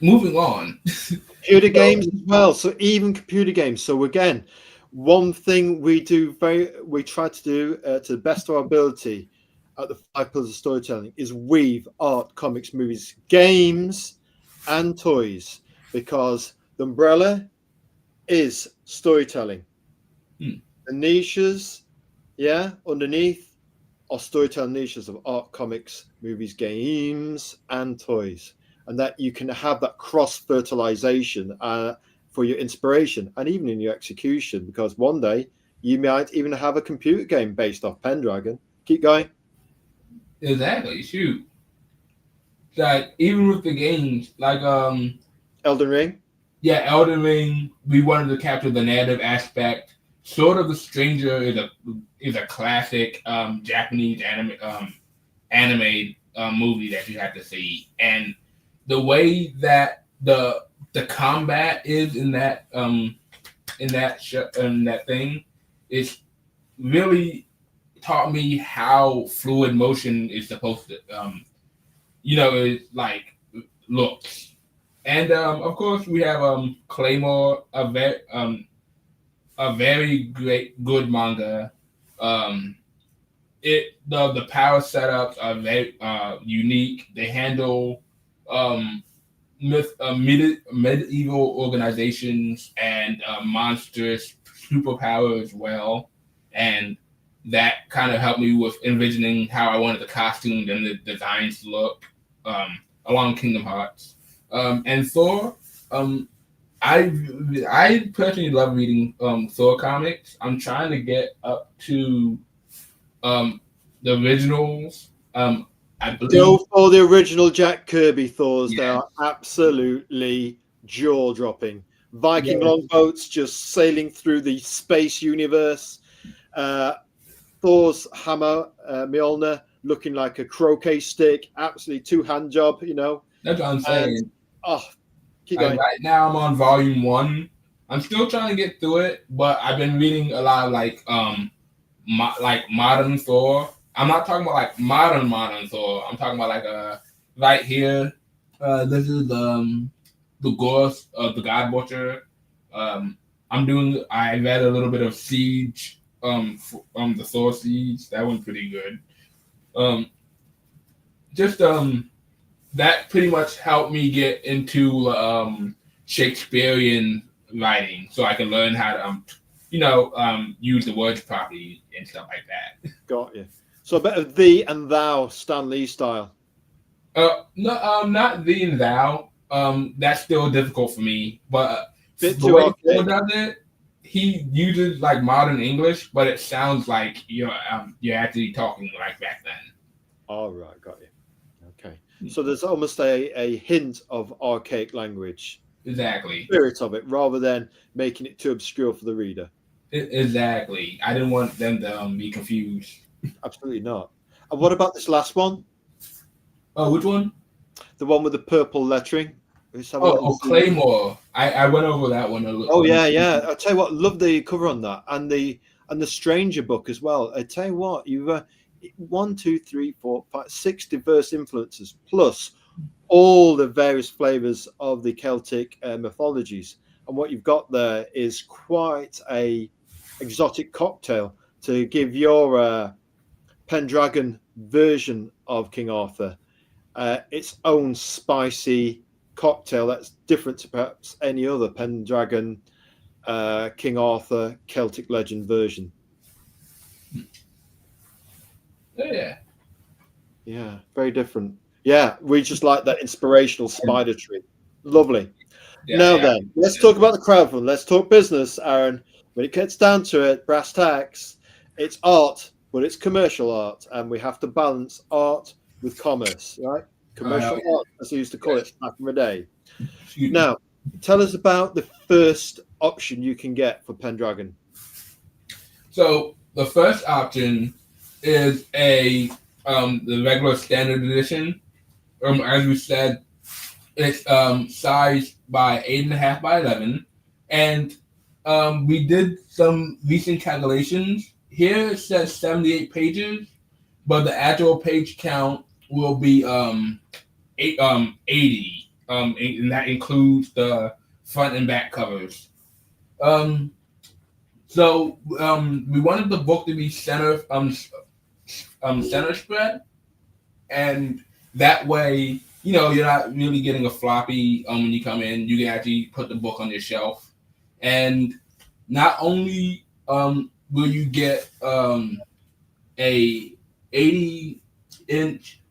moving on. Computer games as well. So even computer games. So again, one thing we try to do to the best of our ability at the 5 Pillars of Storytelling is weave art, comics, movies, games, and toys, because the umbrella is storytelling. The niches, underneath are storytelling niches of art, comics, movies, games, and toys. And that you can have that cross-fertilization for your inspiration and even in your execution, because one day you might even have a computer game based off Pendragon. Keep going. Exactly. Shoot. Like even with the games, like Elden Ring. Yeah, Elden Ring. We wanted to capture the narrative aspect. Sword of the Stranger is a classic Japanese anime movie that you have to see, and the way that the combat is in that thing is really taught me how fluid motion is supposed to it like looks. And of course we have Claymore, a very good manga. The power setups are very unique. They handle medieval organizations and monstrous superpower as well. And that kind of helped me with envisioning how I wanted the costumes and the designs to look along Kingdom Hearts. And Thor, I personally love reading Thor comics. I'm trying to get up to the originals. I believe Go for the original Jack Kirby Thors. Yeah. They are absolutely jaw-dropping. Viking Yeah. longboats just sailing through the space universe. Thor's hammer, Mjolnir, looking like a croquet stick. Absolutely two-hand job, you know. That's what I'm saying. Keep going. Right now I'm on volume 1. I'm still trying to get through it, but I've been reading a lot of like modern Thor. I'm not talking about like modern Thor. I'm talking about like right here. This is the Ghost of the God Butcher. I read a little bit of Siege, the Thor Siege. That one's pretty good. That pretty much helped me get into Shakespearean writing, so I can learn how to use the words properly and stuff like that. Got you. So a bit of thee and thou, Stan Lee style. No, not thee and thou. That's still difficult for me. But the way Thor does it, he uses like modern English, but it sounds like you're actually talking like back then. All right, got you. Okay, so there's almost a hint of archaic language. Exactly. Spirit of it, rather than making it too obscure for the reader. Exactly. I didn't want them to be confused. Absolutely not. And what about this last one? Oh, which one? The one with the purple lettering. Claymore. I went over that one a little. Oh yeah. I'll tell you what, love the cover on that, and the Stranger book as well. I tell you what, you've 1, 2, 3, 4, 5, 6 diverse influences, plus all the various flavors of the Celtic mythologies. And what you've got there is quite a exotic cocktail to give your Pendragon version of King Arthur its own spicy cocktail that's different to perhaps any other Pendragon King Arthur Celtic legend version. Yeah, very different. Yeah, we just like that inspirational spider tree. Lovely. Then, let's talk about the crowdfund. Let's talk business, Aaron. When it gets down to it, brass tacks, it's art, but it's commercial art, and we have to balance art with commerce, right? Commercial art, as they used to call it back in the day. Now, tell us about the first option you can get for Pendragon. So the first option is the regular standard edition. As we said, it's sized by 8.5 by 11, and we did some recent calculations. Here it says 78 pages, but the actual page count will be 80, and that includes the front and back covers. So we wanted the book to be center spread, and that way, you're not really getting a floppy when you come in. You can actually put the book on your shelf, and not only will you get a 80-inch,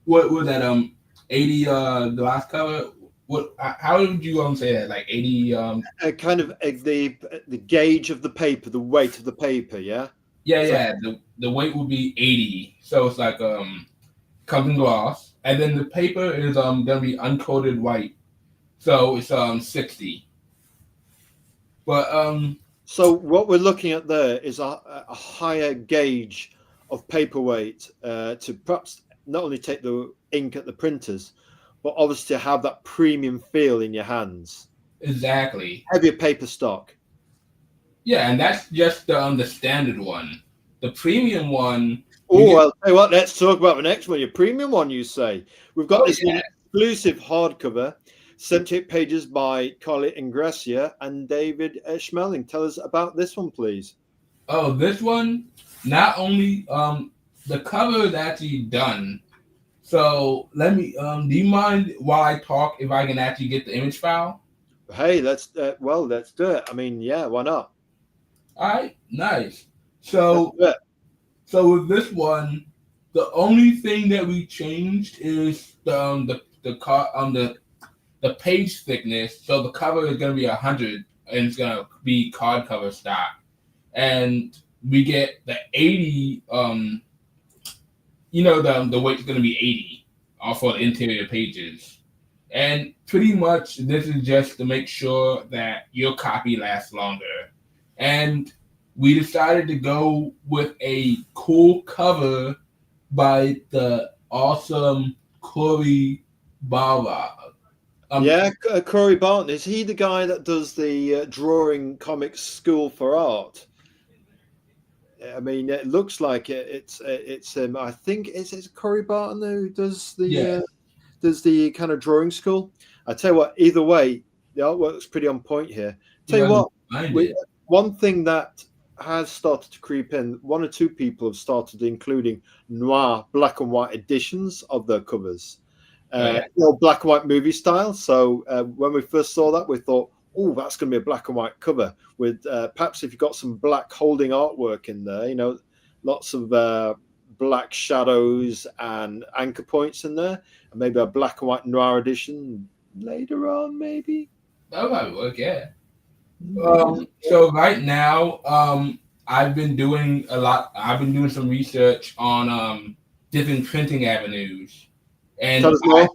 what was that 80 glass cover? What? How would you say that? Like 80? Kind of the gauge of the paper, the weight of the paper, yeah. Yeah. The weight would be 80, so it's like comes in glass, and then the paper is gonna be uncoated white, so it's 60. But so what we're looking at there is a higher gauge of paper weight to perhaps not only take the ink at the printers, but obviously to have that premium feel in your hands. Exactly. Heavier paper stock. Yeah, and that's just the standard one. The premium one. I'll tell you what, let's talk about the next one. Your premium one, you say. We've got this exclusive hardcover, 78 pages by Carly Ingressia and David Schmeling. Tell us about this one, please. Oh, this one, not only the cover is actually done. So let me. Do you mind while I talk if I can actually get the image file? Hey, let's do it. I mean, yeah, why not? All right, nice. So So with this one, the only thing that we changed is the page thickness. So the cover is going to be 100, and it's going to be card cover stock, and we get the 80. The weight's going to be 80 for the interior pages, and pretty much this is just to make sure that your copy lasts longer. And we decided to go with a cool cover by the awesome Corey Barra. Corey Barton. Is he the guy that does the drawing comics school for art? I mean, it looks like it's I think it's Corey Barton who does the kind of drawing school. I tell you what, either way, the artwork's pretty on point here. Tell you what, one thing that has started to creep in, one or two people have started including noir black and white editions of their covers, black and white movie style. So when we first saw that, we thought, oh, that's going to be a black and white cover with perhaps if you've got some black holding artwork in there, lots of black shadows and anchor points in there, and maybe a black and white noir edition later on, maybe. That might work, yeah. So right now, I've been doing some research on different printing avenues. And tell us more.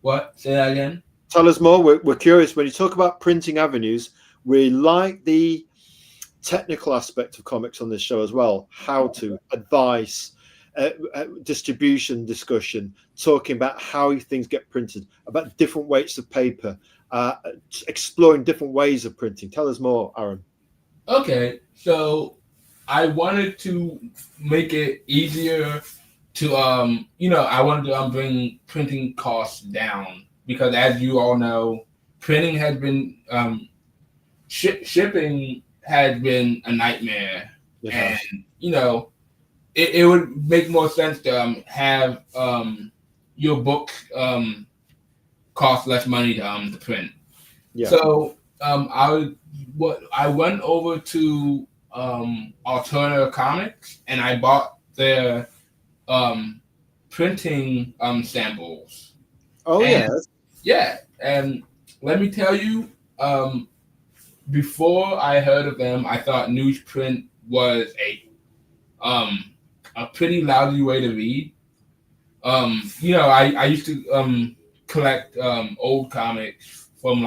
What? Say that again. Tell us more. We're curious. When you talk about printing avenues, we like the technical aspect of comics on this show as well. How to advice, distribution discussion, talking about how things get printed, about different weights of paper, exploring different ways of printing. Tell us more, Aaron. Okay, so I wanted to make it easier to I wanted to bring printing costs down, because as you all know, printing has been shipping has been a nightmare. And it would make more sense to have your book cost less money to print. Yeah. So I went over to Alternative Comics, and I bought their printing samples. Oh, yeah. And let me tell you, before I heard of them, I thought newsprint was a pretty lousy way to read. I used to collect old comics from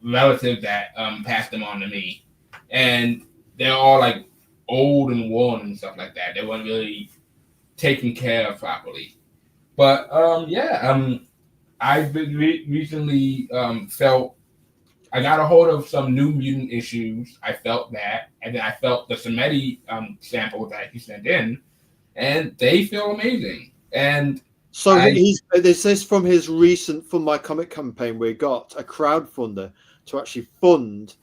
relatives that passed them on to me, and they're all old and worn and stuff like that. They weren't really taken care of properly. But I've been recently felt I got a hold of some New Mutant issues. I felt that, and then I felt the Samedi sample that he sent in, and they feel amazing. And so this is from his recent Fund My Comic campaign. We got a crowdfunder to actually fund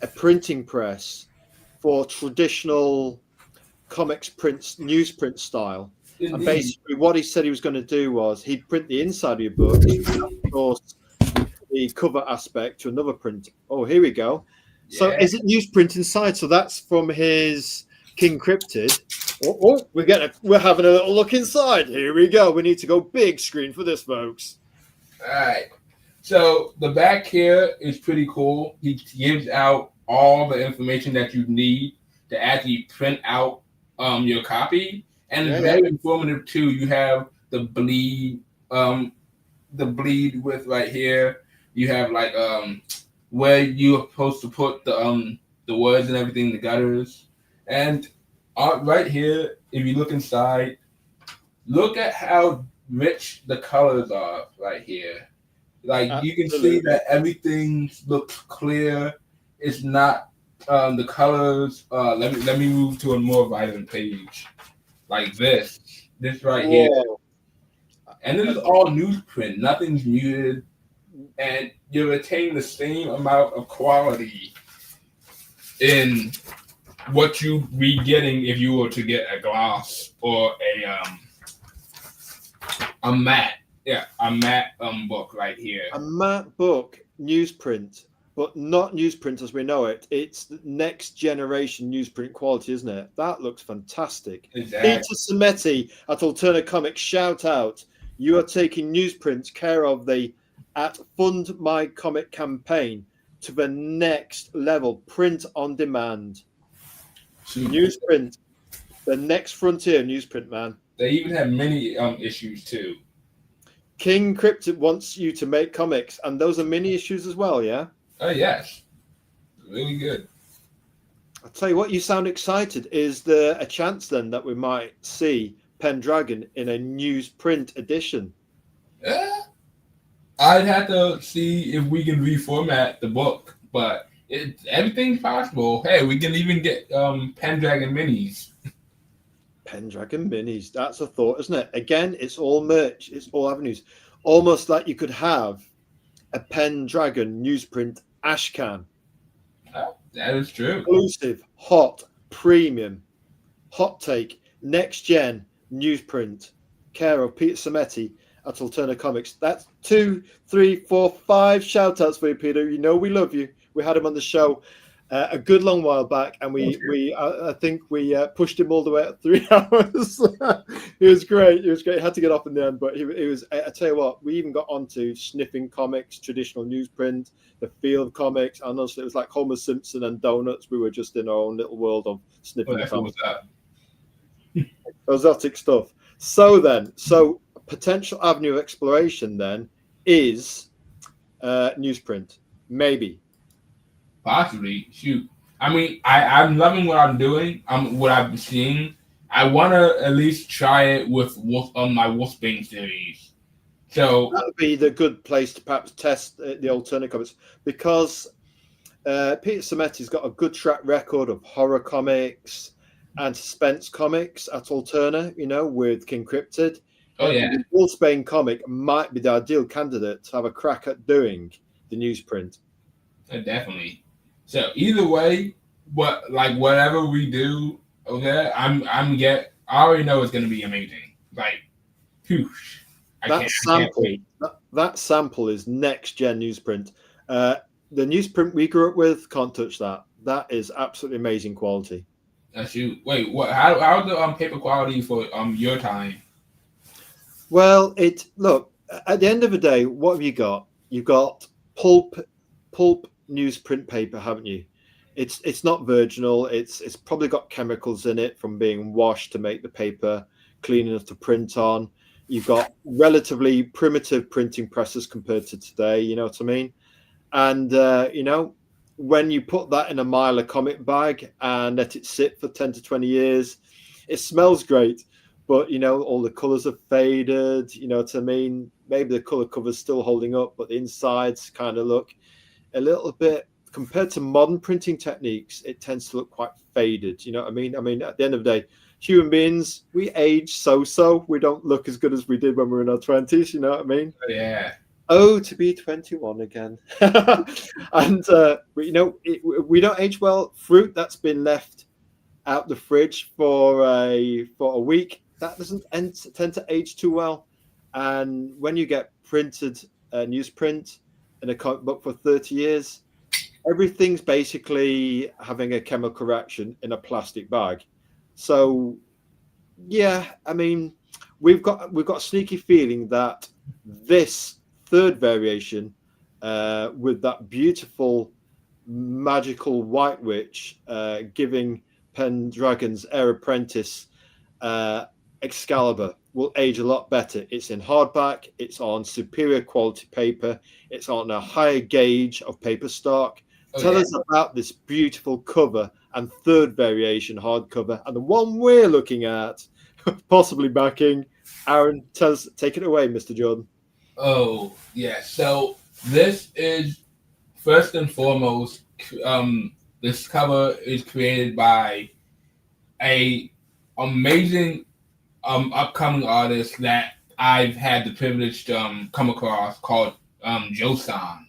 a printing press for traditional comics prints, newsprint style. Indeed. And basically what he said he was going to do was he'd print the inside of your book, of course, the cover aspect to another print. Oh, here we go. Yeah. So is it newsprint inside? So that's from his King Cryptid. We're having a little look inside. Here we go. We need to go big screen for this, folks. All right. So the back here is pretty cool. He gives out all the information that you need to actually print out your copy, and it's very informative too. You have the bleed with right here. You have where you're supposed to put the words and everything, the gutters, and right here. If you look inside, look at how rich the colors are right here. Absolutely. You can see that everything looks clear. It's not the colors. Let me move to a more vibrant page, like this right here. And this is all newsprint. Nothing's muted, and you retain the same amount of quality in what you'd be getting if you were to get a gloss or a matte book right here. A matte book, newsprint. but not newsprint as we know it. It's next generation newsprint quality, isn't it? That looks fantastic. Exactly. Peter Sametti at Alterna Comics, shout out. You are taking newsprint care of the at Fund My Comic campaign to the next level. Print on demand. Newsprint. The next frontier newsprint, man. They even have many issues too. King Cryptid wants you to make comics, and those are mini issues as well, yeah? Oh, yes. Really good. I'll tell you what, you sound excited. Is there a chance then that we might see Pendragon in a newsprint edition? Yeah. I'd have to see if we can reformat the book, but everything's possible. Hey, we can even get Pendragon minis. Pendragon minis, that's a thought, isn't it? Again, it's all merch, it's all avenues. Almost like you could have a Pendragon newsprint ash can. That is true. Exclusive, hot, premium, hot take, next gen newsprint, care of Peter Sametti at Alterna Comics. That's 2, 3, 4, 5 shout outs for you, Peter. You know we love you. We had him on the show a good long while back, and I think we pushed him all the way at 3 hours. It was great. It was great. He had to get off in the end, but he was. I tell you what, we even got onto sniffing comics, traditional newsprint, the feel of comics, and honestly, it was like Homer Simpson and donuts. We were just in our own little world of sniffing comics. Exotic stuff. So potential avenue of exploration then is newsprint, maybe. Possibly. Shoot. I mean, I'm loving what I'm doing. What I've seeing. I want to at least try it with my Wulfsbane series. So that would be the good place to perhaps test the alternate comics, because Peter Sametti's got a good track record of horror comics and suspense comics at Alterna, with King Cryptid. Oh, yeah. The Wulfsbane comic might be the ideal candidate to have a crack at doing the newsprint. Definitely. So either way, whatever we do, okay, I already know it's going to be amazing. Like, whoosh. That sample is next gen newsprint. The newsprint we grew up with, can't touch that. That is absolutely amazing quality. Shoot. Wait, what? How's the paper quality for your time? Well, look, at the end of the day, what have you got? You've got pulp newsprint paper, haven't you? It's not virginal. It's probably got chemicals in it from being washed to make the paper clean enough to print on. You've got relatively primitive printing presses compared to today, you know what I mean? And when you put that in a Mylar comic bag and let it sit for 10 to 20 years, it smells great, but all the colors are faded, you know what I mean? Maybe the color cover's still holding up, but the insides kind of look a little bit, compared to modern printing techniques, it tends to look quite faded. You know what I mean? I mean, at the end of the day, human beings, we age so. We don't look as good as we did when we were in our 20s. You know what I mean? Yeah. Oh, to be 21 again. And, we don't age well. Fruit that's been left out the fridge for a week, that doesn't tend to age too well. And when you get printed newsprint in a comic book for 30 years, everything's basically having a chemical reaction in a plastic bag. So, yeah, I mean, we've got a sneaky feeling that this third variation, with that beautiful magical white witch giving Pendragon's heir apprentice Excalibur, will age a lot better. It's in hardback, it's on superior quality paper, it's on a higher gauge of paper stock. Tell us about this beautiful cover and third variation hardcover, and the one we're looking at, possibly backing. Aaron, take it away, Mr. Jordan. Oh, yeah. So this is, first and foremost, this cover is created by a amazing upcoming artist that I've had the privilege to come across, called Josan.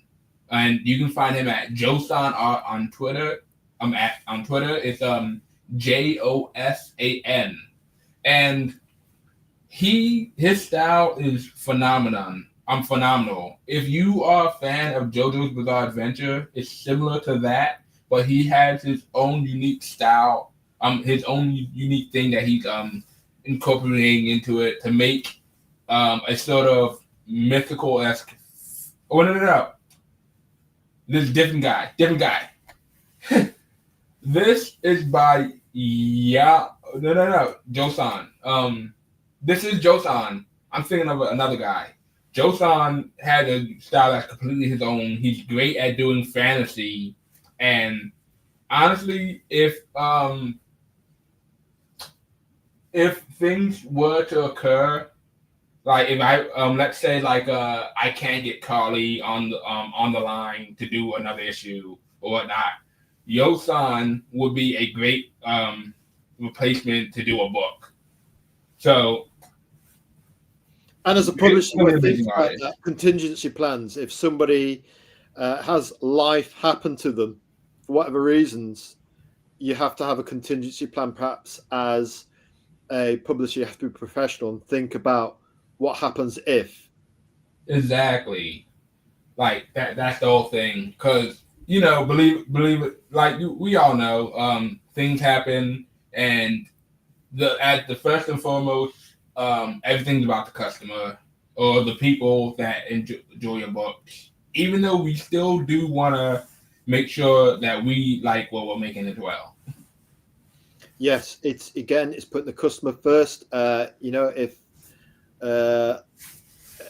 And you can find him at Josan Art on Twitter. On Twitter, it's Josan. And his style is phenomenon. phenomenal. If you are a fan of JoJo's Bizarre Adventure, it's similar to that, but he has his own unique style, his own unique thing that he's incorporating into it to make a sort of mythical-esque. Oh no! This is different guy. This is by Josan. This is Josan. I'm thinking of another guy. Josan had a style that's completely his own. He's great at doing fantasy, and honestly, if things were to occur, like if I let's say like I can't get Carly on the line to do another issue or whatnot, Yosan would be a great replacement to do a book. So, and as a publisher, when thinking about that, contingency plans, if somebody has life happen to them for whatever reasons, you have to have a contingency plan. Perhaps as a publisher, you have to be professional and think about what happens if. Exactly, like that's the whole thing. Because believe it, like we all know, things happen, and at the first and foremost, everything's about the customer or the people that enjoy your books. Even though we still do want to make sure that we like what we're making as well. Yes, it's putting the customer first. If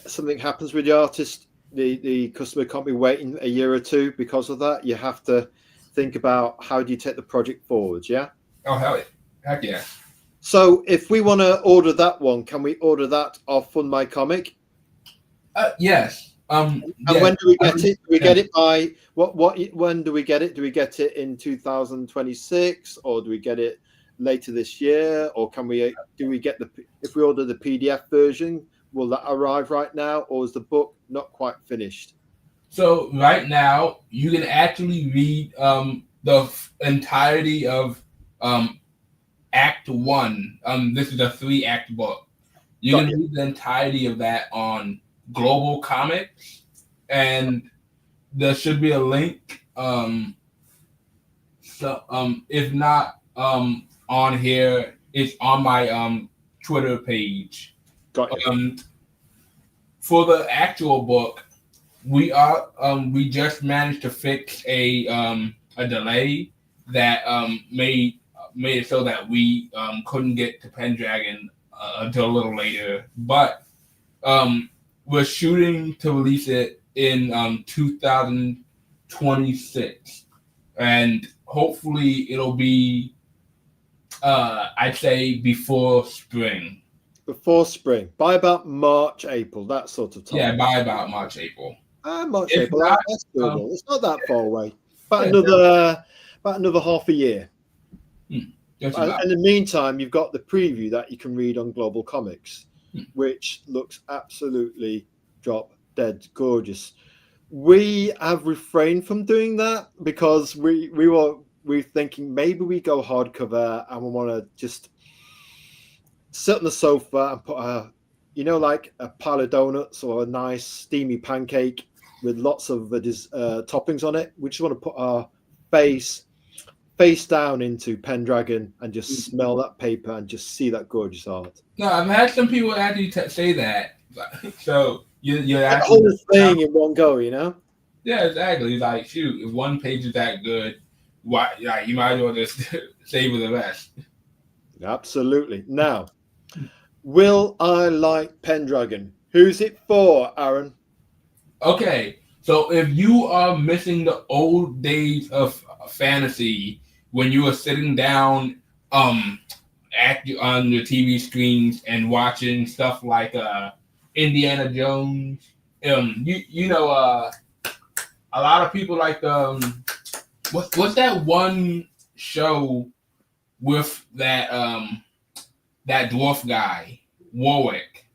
something happens with the artist, the customer can't be waiting a year or two because of that. You have to think about how do you take the project forwards. Yeah. Oh hell yeah! Heck yeah! So if we want to order that one, can we order that off Fund My Comic? Yes. And when do we get it? Do we get it by what? When do we get it? Do we get it in 2026, or do we get it later this year, or do we get if we order the PDF version? Will that arrive right now, or is the book not quite finished? So right now, you can actually read the entirety of Act 1. This is a 3-act book. You can read the entirety of that on Global Comics, and there should be a link. If not on here, it's on my Twitter page. For the actual book, we just managed to fix a delay that made it so that we couldn't get to Pendragon until a little later, but we're shooting to release it in 2026, and hopefully it'll be I'd say before spring. By about March, April, that sort of time. Yeah, by about March, April. April. That's doable. It's not that far away. About another half a year. In the meantime, you've got the preview that you can read on Global Comics, which looks absolutely drop dead gorgeous. We have refrained from doing that because we're thinking maybe we go hardcover and we want to just sit on the sofa and put like a pile of donuts or a nice steamy pancake with lots of toppings on it. We just want to put our face down into Pendragon and just smell that paper and just see that gorgeous art. No, I've had some people actually say that. So you're that whole thing in one go, Yeah, exactly. Like, shoot, if one page is that good, why? Like, you might as well just savor the rest. Absolutely. Now, will I like Pendragon? Who's it for, Aaron? Okay, so if you are missing the old days of fantasy when you were sitting down on your TV screens and watching stuff like Indiana Jones, a lot of people like what's that one show with that dwarf guy Warwick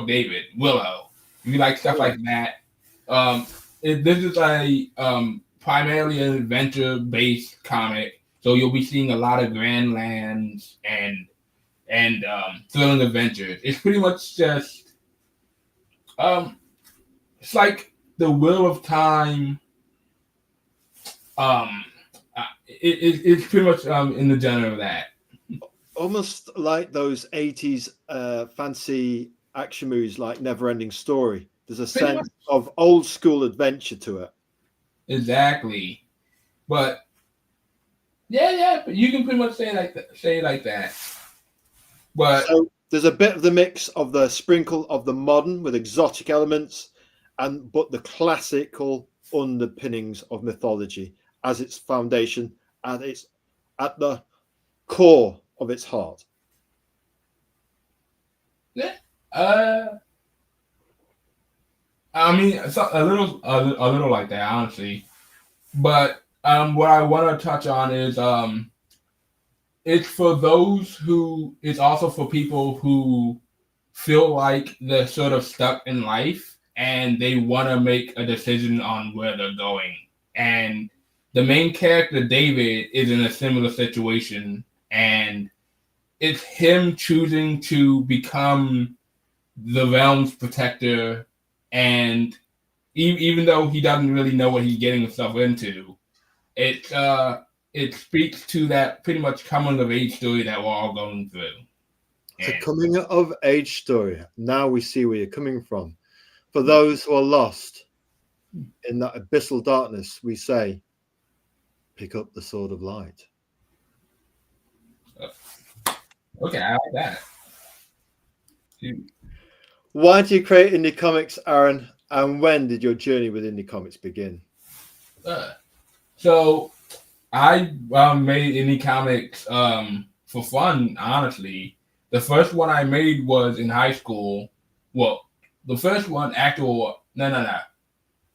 David Willow. You like stuff like that. This is a primarily an adventure-based comic, so you'll be seeing a lot of grand lands and thrilling adventures. It's pretty much just It's like the Wheel of Time. It's pretty much in the genre of that. Almost like those 80s fancy action movies like Never-Ending Story. There's a Pretty sense much. of old school adventure to it. Exactly. But yeah, but you can pretty much say it like that. But So there's a bit of the mix of the sprinkle of the modern with exotic elements, but the classical underpinnings of mythology as its foundation, and it's at the core of its heart. yeah, I mean, it's a little like that, honestly. But what I want to touch on is it's for those who. It's also for people who feel like they're sort of stuck in life and they want to make a decision on where they're going. And the main character, David, is in a similar situation, and it's him choosing to become the realm's protector. And even though he doesn't really know what he's getting himself into, it speaks to that pretty much coming of age story that we're all going through. It's a coming of age story. Now we see where you're coming from. For those who are lost in that abyssal darkness, we say, pick up the sword of light. Okay, I like that. Why do you create indie comics, Aaron? And when did your journey with indie comics begin? So I made indie comics for fun, honestly. The first one I made was in high school. Well, the first one, no.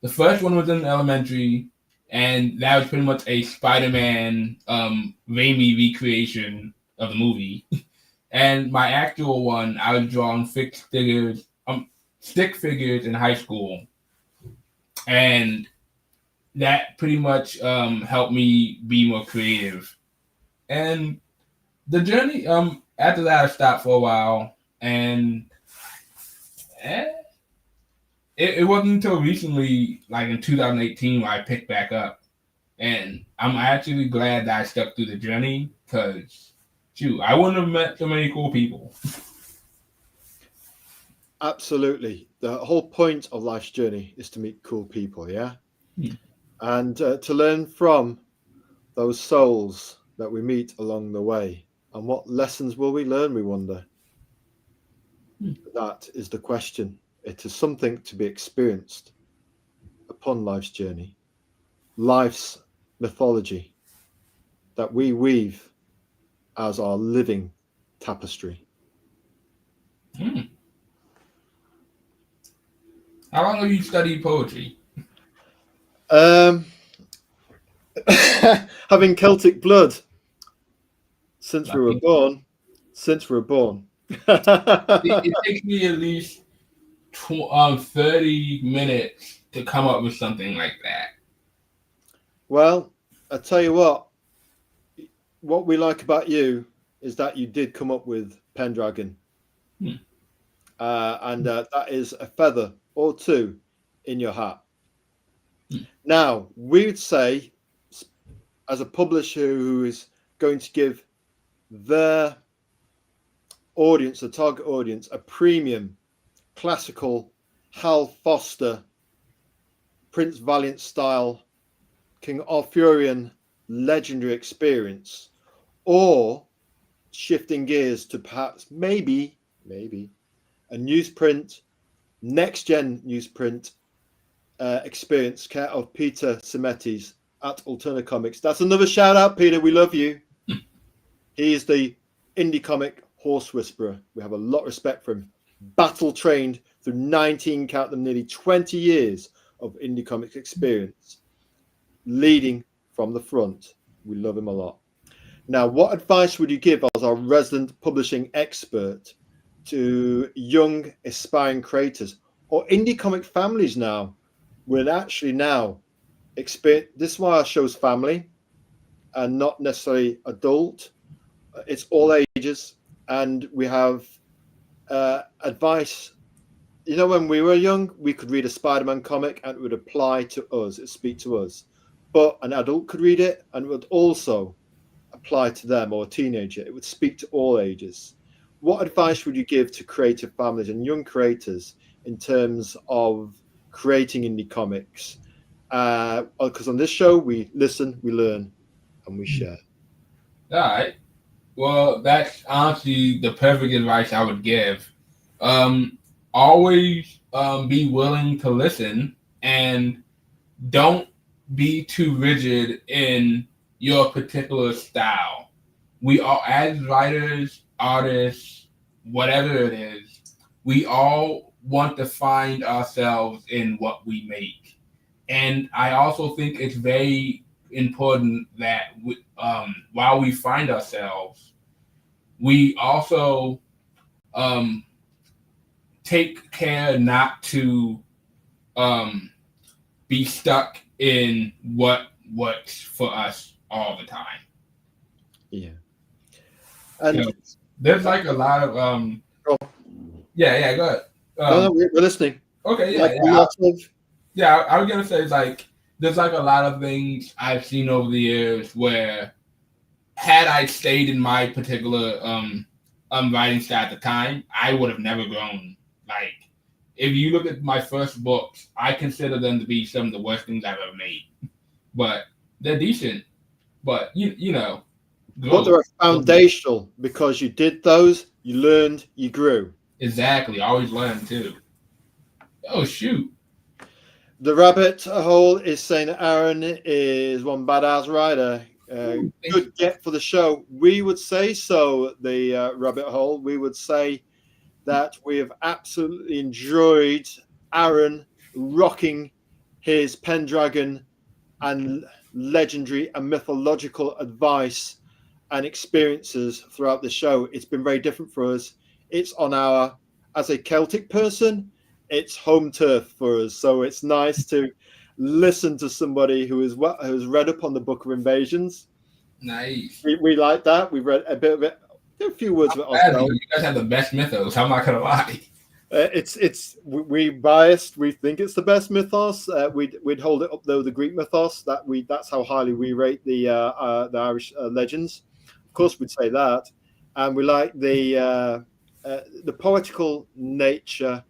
The first one was in elementary, and that was pretty much a Spider-Man Raimi recreation of the movie. And my actual one, I was drawing stick figures in high school, and that pretty much helped me be more creative. And the journey, after that, I stopped for a while, and eh, it wasn't until recently, like in 2018, where I picked back up. And I'm actually glad that I stuck through the journey, because, shoot, I wouldn't have met so many cool people. Absolutely. The whole point of life's journey is to meet cool people, yeah? And to learn from those souls that we meet along the way. And what lessons will we learn, we wonder? That is the question. It is something to be experienced upon life's journey, life's mythology that we weave as our living tapestry. How long have you studied poetry? Having Celtic blood since we were born. It takes me at least 30 minutes to come up with something like that. Well, I tell you what we like about you is that you did come up with Pendragon. And that is a feather or two in your hat. Now, we would say, as a publisher who is going to give their audience, the target audience, a premium, classical, Hal Foster, Prince Valiant style, King Arthurian legendary experience, or shifting gears to perhaps maybe a newsprint, next gen newsprint experience care of Peter Semetes at Alterna Comics. That's another shout out, Peter. We love you. He is the indie comic horse whisperer. We have a lot of respect for him. Battle trained through 19, count them, nearly 20 years of indie comics experience, leading from the front. We love him a lot. Now, what advice would you give as our resident publishing expert to young aspiring creators or indie comic families now? Will actually now experience this is why our show's family and not necessarily adult. It's all ages, and we have advice you know, when we were young, we could read a Spider-Man comic and it would apply to us, it speak to us. But an adult could read it and it would also apply to them, or a teenager. It would speak to all ages. What advice would you give to creative families and young creators in terms of creating indie comics? Because on this show, we listen, we learn, and we share. All right. Well, that's honestly the perfect advice I would give. Always be willing to listen, and don't be too rigid in your particular style. We all, as writers, artists, whatever it is, we all want to find ourselves in what we make. And I also think it's very important that while we find ourselves, we also take care not to be stuck in what works for us all the time. Yeah. And you know, there's like a lot of go yeah, go ahead. no, we're listening. Okay, Like a lot of, I was gonna say, it's like there's like a lot of things I've seen over the years where, had I stayed in my particular writing style at the time, I would have never grown. Like, if you look at my first books, I consider them to be some of the worst things I've ever made. But they're decent. But you know, but they're foundational because you did those, you learned, you grew. Exactly. Always learn too. Oh shoot. The rabbit hole is saying that Aaron is one badass writer. Good get for the show. We would say so. The rabbit hole. We would say that we have absolutely enjoyed Aaron rocking his Pendragon and legendary and mythological advice and experiences throughout the show. It's been very different for us. It's on our, as a Celtic person, it's home turf for us. So it's nice to listen to somebody who has read up on the Book of Invasions. Nice. We like that. We've read a bit of it. A few words of it. You guys have the best mythos. I'm not gonna lie. We biased. We think it's the best mythos. We'd hold it up though the Greek mythos. That's how highly we rate the Irish legends. Of course, we'd say that, and we like the poetical nature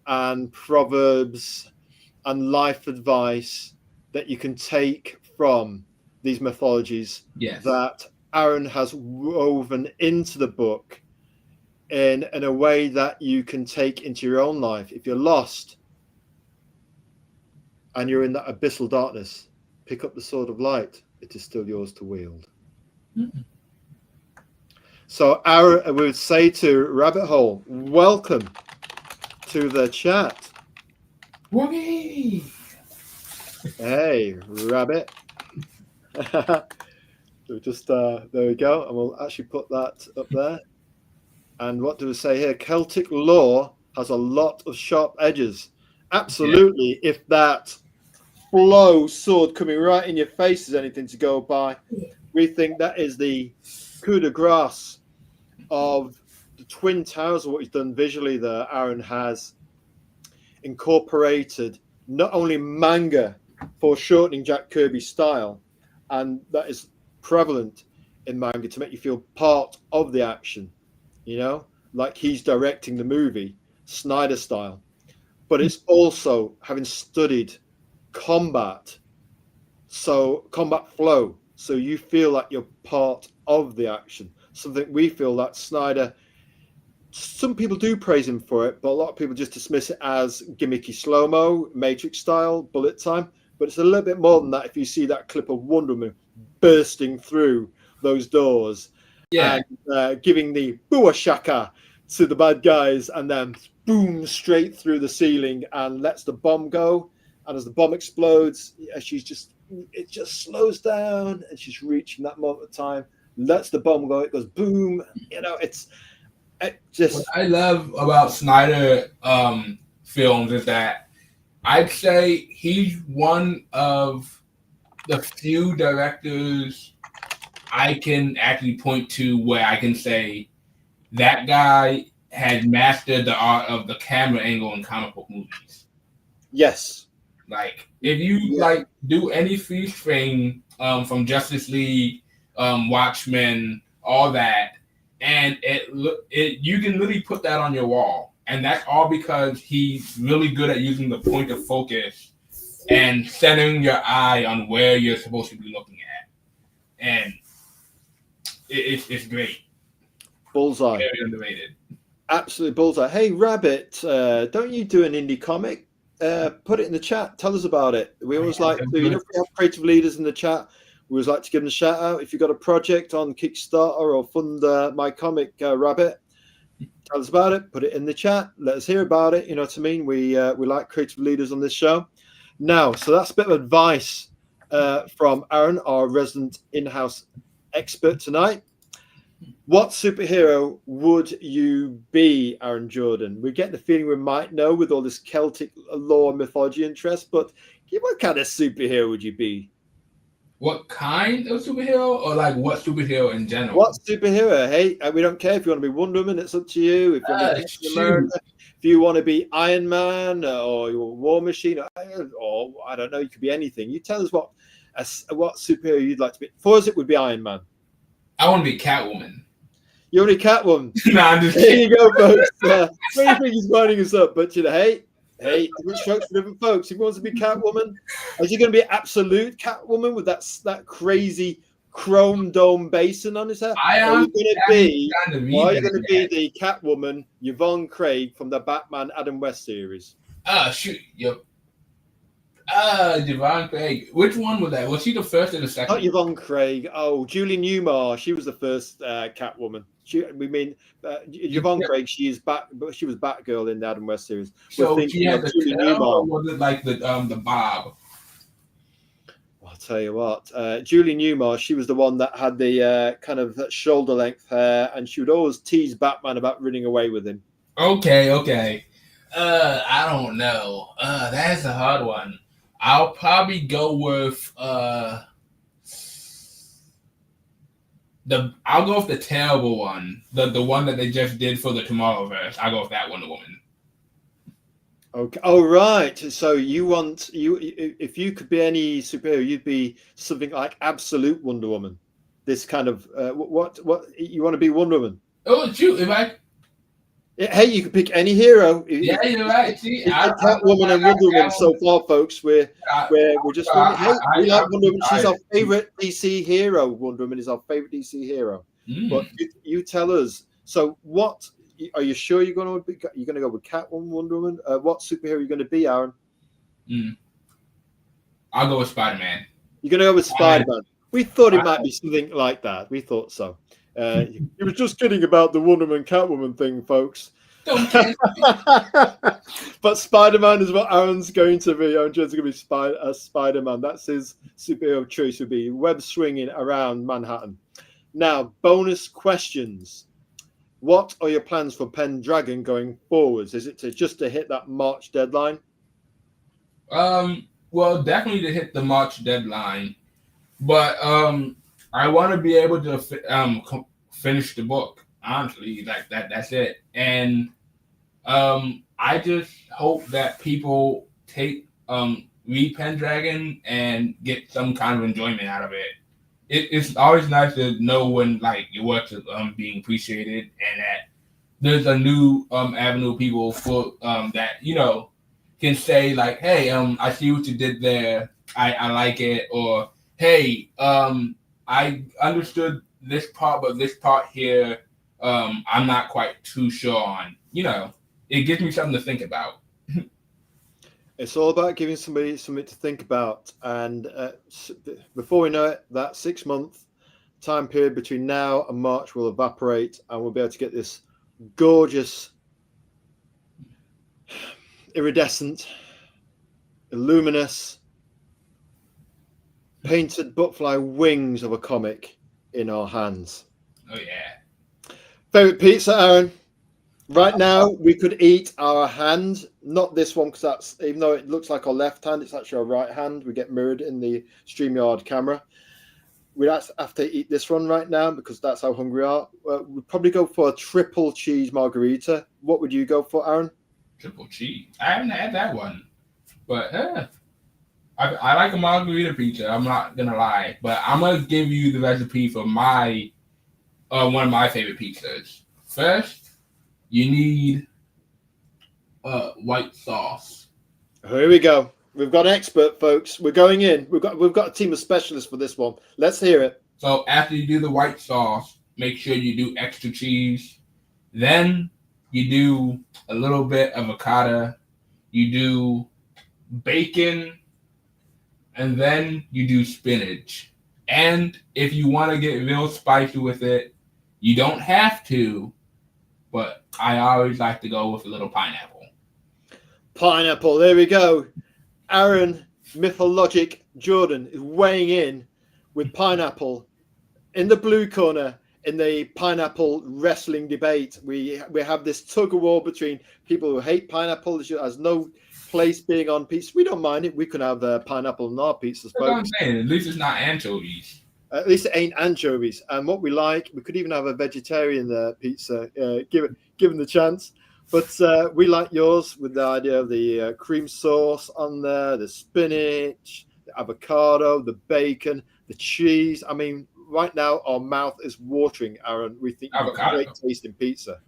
and proverbs and life advice that you can take from these mythologies. Yes. That Aaron has woven into the book in a way that you can take into your own life. If you're lost and you're in that abyssal darkness, pick up the sword of light. It is still yours to wield. Mm-hmm. So Aaron, we would say to Rabbit Hole, welcome to the chat. Woogie! Hey, Rabbit. So just there we go, and we'll actually put that up there. And what do we say here? Celtic lore has a lot of sharp edges. Absolutely. Yeah. If that flow sword coming right in your face is anything to go by, we think that is the coup de grace of the Twin Towers. What he's done visually there, Aaron has incorporated not only manga foreshortening Jack Kirby's style, and that is prevalent in manga to make you feel part of the action, you know, like he's directing the movie Snyder style. But it's also having studied combat flow, so you feel like you're part of the action. Something we feel that Snyder, some people do praise him for it, but a lot of people just dismiss it as gimmicky slow-mo, Matrix style, bullet time. But it's a little bit more than that. If you see that clip of Wonder Woman bursting through those doors, yeah, and giving the buashaka to the bad guys, and then boom straight through the ceiling and lets the bomb go. And as the bomb explodes, it just slows down, and she's reaching that moment of time, lets the bomb go, it goes boom. You know, it just. What I love about Snyder films is that I'd say he's one of the few directors I can actually point to where I can say that guy had mastered the art of the camera angle in comic book movies. Yes. Like if you like do any freeze frame from Justice League, Watchmen, all that, and you can literally put that on your wall, and that's all because he's really good at using the point of focus and centering your eye on where you're supposed to be looking at, and it's great. Bullseye. Very underrated. Absolutely bullseye. Hey, Rabbit, don't you do an indie comic? Put it in the chat. Tell us about it. We always like to, if we have creative leaders in the chat, we always like to give them a shout out. If you've got a project on Kickstarter or fund my comic, Rabbit, tell us about it. Put it in the chat. Let us hear about it. You know what I mean? We like creative leaders on this show. Now, so that's a bit of advice from Aaron, our resident in-house expert tonight. What superhero would you be, Aaron Jordan? We get the feeling we might know with all this Celtic lore and mythology interest, but what kind of superhero would you be? What kind of superhero, or like what superhero in general? What superhero? Hey, we don't care if you want to be Wonder Woman. It's up to you. If you want to be Captain America, if you want to be Iron Man or War Machine, or I don't know, you could be anything. You tell us what superhero you'd like to be. For us, it would be Iron Man. I want to be Catwoman. You're only Catwoman. Nah, I'm just kidding. There you go, folks. What do you think he's winding us up? But hey, different strokes for different folks. If he wants to be Catwoman, is he going to be absolute Catwoman with that crazy chrome dome basin on his head? Are you going to be the Catwoman Yvonne Craig from the Batman Adam West series? Shoot, yep. Yvonne Craig. Which one was that? Was she the first or the second? Not Yvonne Craig. Oh, Julie Newmar. She was the first Catwoman. Yvonne Craig. She was Batgirl in the Adam West series. So she had the Julie Newmar. Or was it like the Bob? I'll tell you what. Julie Newmar. She was the one that had the kind of shoulder length hair, and she would always tease Batman about running away with him. Okay. I don't know. That's a hard one. I'll probably go with I'll go with the terrible one, the one that they just did for the Tomorrowverse. I'll go with that Wonder Woman. Okay. Oh, right. So if you could be any superhero, you'd be something like absolute Wonder Woman. This kind of what you want to be Wonder Woman? Oh, shoot! Hey, you can pick any hero. Yeah, you're right. See, Catwoman and Wonder Woman so far, folks. We're just we like Wonder Woman. She's our favorite DC hero. Wonder Woman is our favorite DC hero. But you tell us. So, what are you sure you're going to be? You're going to go with Catwoman, Wonder Woman. What superhero are you going to be, Aaron? I'll go with Spider-Man. You're going to go with Spider-Man. We thought it might be something like that. We thought so. He was just kidding about the Wonder Woman Catwoman thing, folks. But Spider-Man is what Aaron's going to be. Aaron Jones is going to be Spider-Man. That's his superhero choice, would be web swinging around Manhattan. Now, bonus questions. What are your plans for Pendragon going forwards? Is it just to hit that March deadline? Well, definitely to hit the March deadline, but I want to be able to finish the book. Honestly, that's it. And I just hope that people read Pendragon and get some kind of enjoyment out of it. It's always nice to know when your work is being appreciated, and that there's a new avenue of people that can say hey, I see what you did there. I like it, or hey, I understood this part, but this part here, I'm not quite too sure on. It gives me something to think about. It's all about giving somebody something to think about. And before we know it, that 6-month time period between now and March will evaporate, and we'll be able to get this gorgeous, iridescent, luminous, painted butterfly wings of a comic in our hands. Oh, yeah. Favorite pizza, Aaron? Right now, we could eat our hand, not this one, because that's, even though it looks like our left hand, it's actually our right hand. We get mirrored in the StreamYard camera. we'd have to eat this one right now because that's how hungry we are. We'd probably go for a triple cheese margarita. What would you go for, Aaron? Triple cheese. I haven't had that one, but I like a margarita pizza. I'm not gonna lie, but I'm gonna give you the recipe for my one of my favorite pizzas. First, you need white sauce. Here we go. We've got an expert, folks. We're going in. We've got a team of specialists for this one. Let's hear it. So after you do the white sauce, make sure you do extra cheese. Then you do a little bit of avocado. You do bacon, and then you do spinach. And if you want to get real spicy with it, you don't have to, but I always like to go with a little pineapple. Pineapple. There we go. Aaron Mythologic Jordan is weighing in with pineapple in the blue corner in the pineapple wrestling debate. We have this tug of war between people who hate pineapple. It has no place being on pizza. We don't mind it. We can have pineapple on our pizzas, That's what I'm saying. At least it's not anchovies. At least it ain't anchovies. And what we like, we could even have a vegetarian pizza, given the chance. But we like yours with the idea of the cream sauce on there, the spinach, the avocado, the bacon, the cheese. I mean, right now our mouth is watering, Aaron. We think great tasting pizza.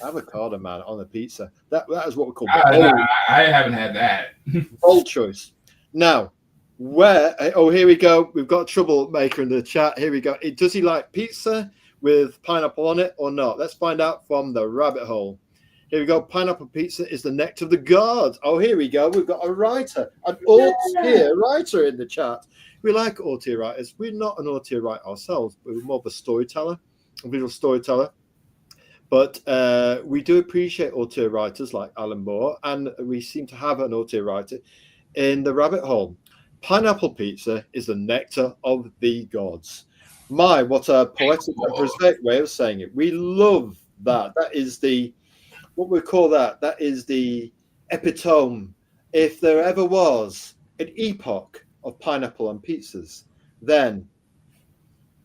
Avocado, man, on the pizza. That is what we call I haven't had that. bold choice. Now, here we go. We've got a troublemaker in the chat. Here we go. Does he like pizza with pineapple on it or not? Let's find out from the rabbit hole. Here we go. Pineapple pizza is the nectar of the gods. Oh, here we go. We've got a writer, an auteur writer in the chat. We like auteur writers. We're not an auteur writer ourselves, but we're more of a storyteller, a visual storyteller. But we do appreciate auteur writers like Alan Moore, and we seem to have an auteur writer in the rabbit hole. Pineapple pizza is the nectar of the gods. What a poetic and prosaic way of saying it. We love that. That is what we call that. That is the epitome. If there ever was an epoch of pineapple on pizzas, then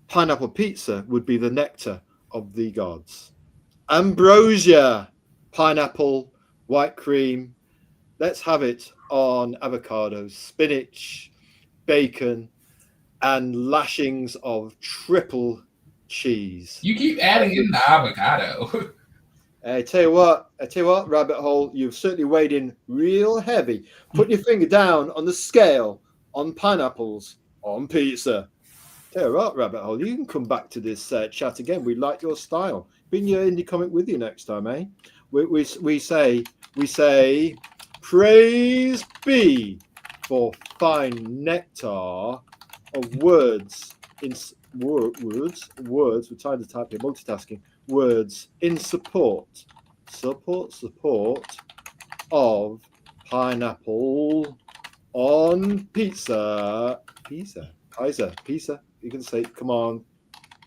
pineapple pizza would be the nectar of the gods. Ambrosia, pineapple, white cream. Let's have it on avocados, spinach, bacon, and lashings of triple cheese. You keep adding in the avocado. I tell you what, rabbit hole, you've certainly weighed in real heavy. Put your finger down on the scale on pineapples on pizza. Tell you what, rabbit hole, you can come back to this chat again. We like your style. Bring your indie comic with you next time, eh? We say, praise be for fine nectar of words in words. We're trying to type here, multitasking. Words in support of pineapple on pizza. Pizza. You can say, come on,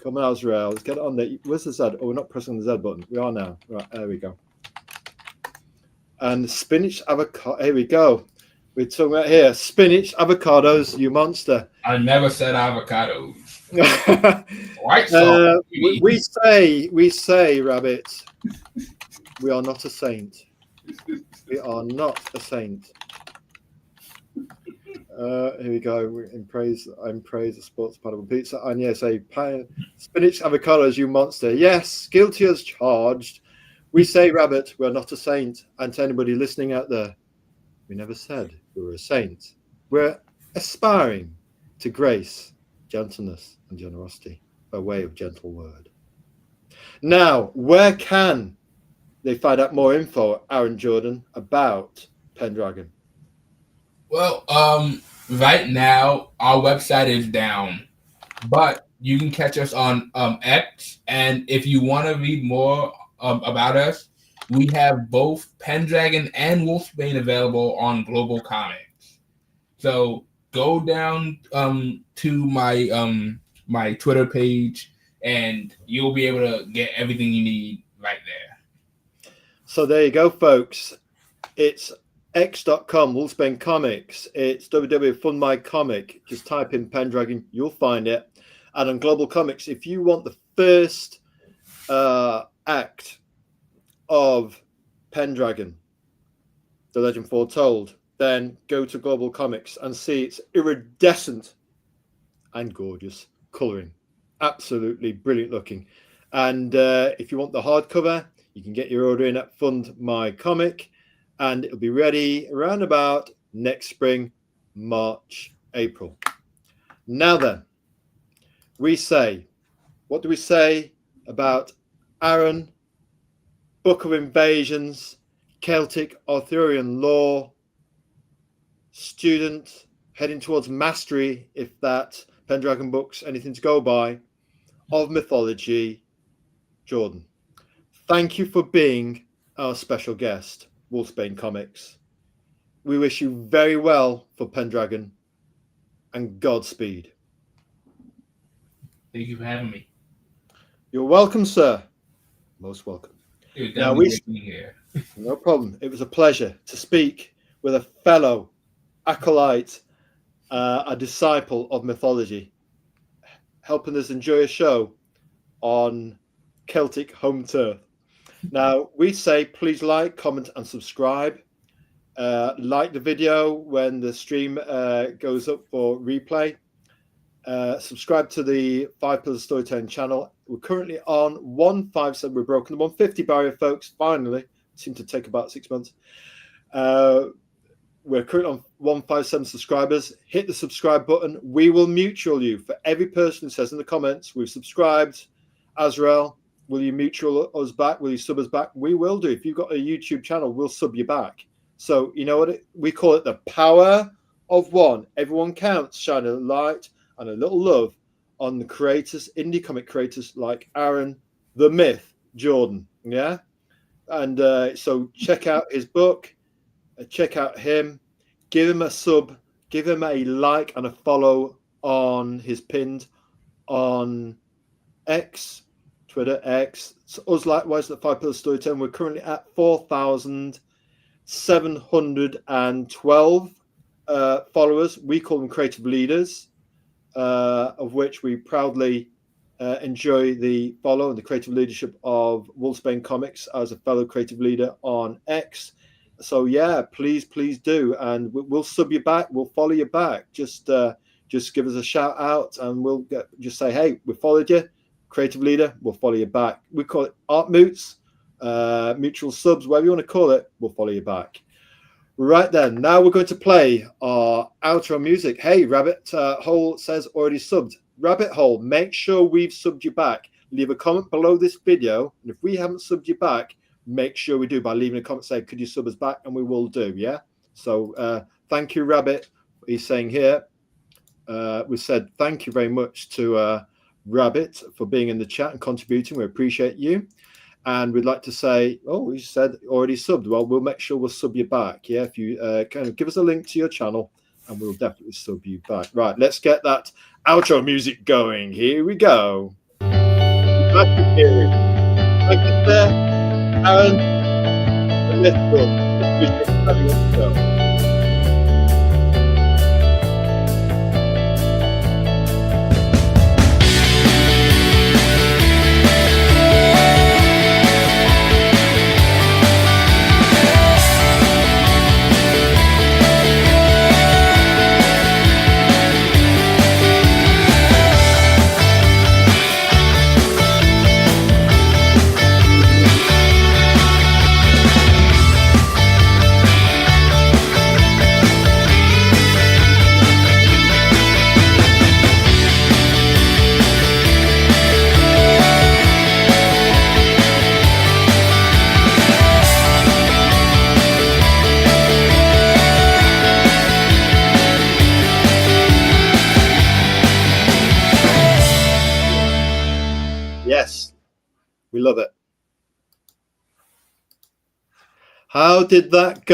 Azrael. Let's get it on there. Where's the Z? Oh, we're not pressing the Z button. We are now. Right, there we go. And spinach avocado. Here we go. We're talking about here spinach avocados. You monster. I never said avocados. White sauce. We say, rabbit. We are not a saint. We are not a saint. Here we go. I'm praise of sports pineapple pizza. And yes, spinach avocados, you monster. Yes, guilty as charged. We say, rabbit, we're not a saint. And to anybody listening out there, we never said we were a saint. We're aspiring to grace, gentleness, and generosity by way of gentle word. Now, where can they find out more info, Aaron Jordan, about Pendragon? Well, right now our website is down, but you can catch us on X. And if you want to read more about us, we have both Pendragon and Wulfsbane available on Global Comics. So go down to my Twitter page, and you'll be able to get everything you need right there. So there you go, folks. It's x.com, Wulfsbane Comics. It's www.fundmycomic. Just type in Pendragon, you'll find it. And on Global Comics, if you want the first act of Pendragon, The Legend Foretold, then go to Global Comics and see its iridescent and gorgeous colouring. Absolutely brilliant looking. And if you want the hardcover, you can get your order in at Fund My Comic, and it'll be ready around about next spring, March, April. Now then, what do we say about Aaron, Book of Invasions, Celtic Arthurian lore, student heading towards mastery, if that Pendragon book's anything to go by, of mythology, Jordan. Thank you for being our special guest, Wulfsbane Comics. We wish you very well for Pendragon, and Godspeed. Thank you for having me. You're welcome, sir. Most welcome. Now here. No problem. It was a pleasure to speak with a fellow acolyte, a disciple of mythology, helping us enjoy a show on Celtic home turf. Now, we say please like, comment, and subscribe. Like the video when the stream goes up for replay. Subscribe to the 5 Pillars Storytelling channel. We're currently on 157. We're broken the 150 barrier, folks. Finally, seemed to take about 6 months. We're currently on 157 subscribers. Hit the subscribe button. We will mutual you. For every person who says in the comments, we've subscribed. Azrael, will you mutual us back? Will you sub us back? We will do. If you've got a YouTube channel, we'll sub you back. So you know what we call it? The power of one. Everyone counts. Shine a light and a little love on the creators, indie comic creators like Aaron, the Myth, Jordan. Yeah. And so check out his book. Check out him. Give him a sub. Give him a like and a follow on his pinned on X, Twitter, X. So us likewise at 5 Pillars Storytelling. We're currently at 4,712 followers. We call them creative leaders, of which we proudly enjoy the follow and the creative leadership of Wulfsbane Comics as a fellow creative leader on X. So yeah, please do, and we'll sub you back. We'll follow you back. Just give us a shout out, and we'll just say, hey, we followed you. Creative leader, we'll follow you back. We call it art moots, mutual subs, whatever you want to call it. We'll follow you back. Right then, now we're going to play our outro music. Hey, Rabbit Hole says already subbed. Rabbit Hole, make sure we've subbed you back. Leave a comment below this video, and if we haven't subbed you back, make sure we do by leaving a comment saying, could you sub us back? And we will do, yeah? So thank you, Rabbit. He's saying here, we said thank you very much to Rabbit for being in the chat and contributing. We appreciate you. And we'd like to say, oh, you said already subbed. Well, we'll make sure we'll sub you back. Yeah, if you kind of give us a link to your channel, and we'll definitely sub you back. Right, let's get that outro music going. Here we go. Thank you, sir. Aaron, and let's go. Yes, we love it. How did that go?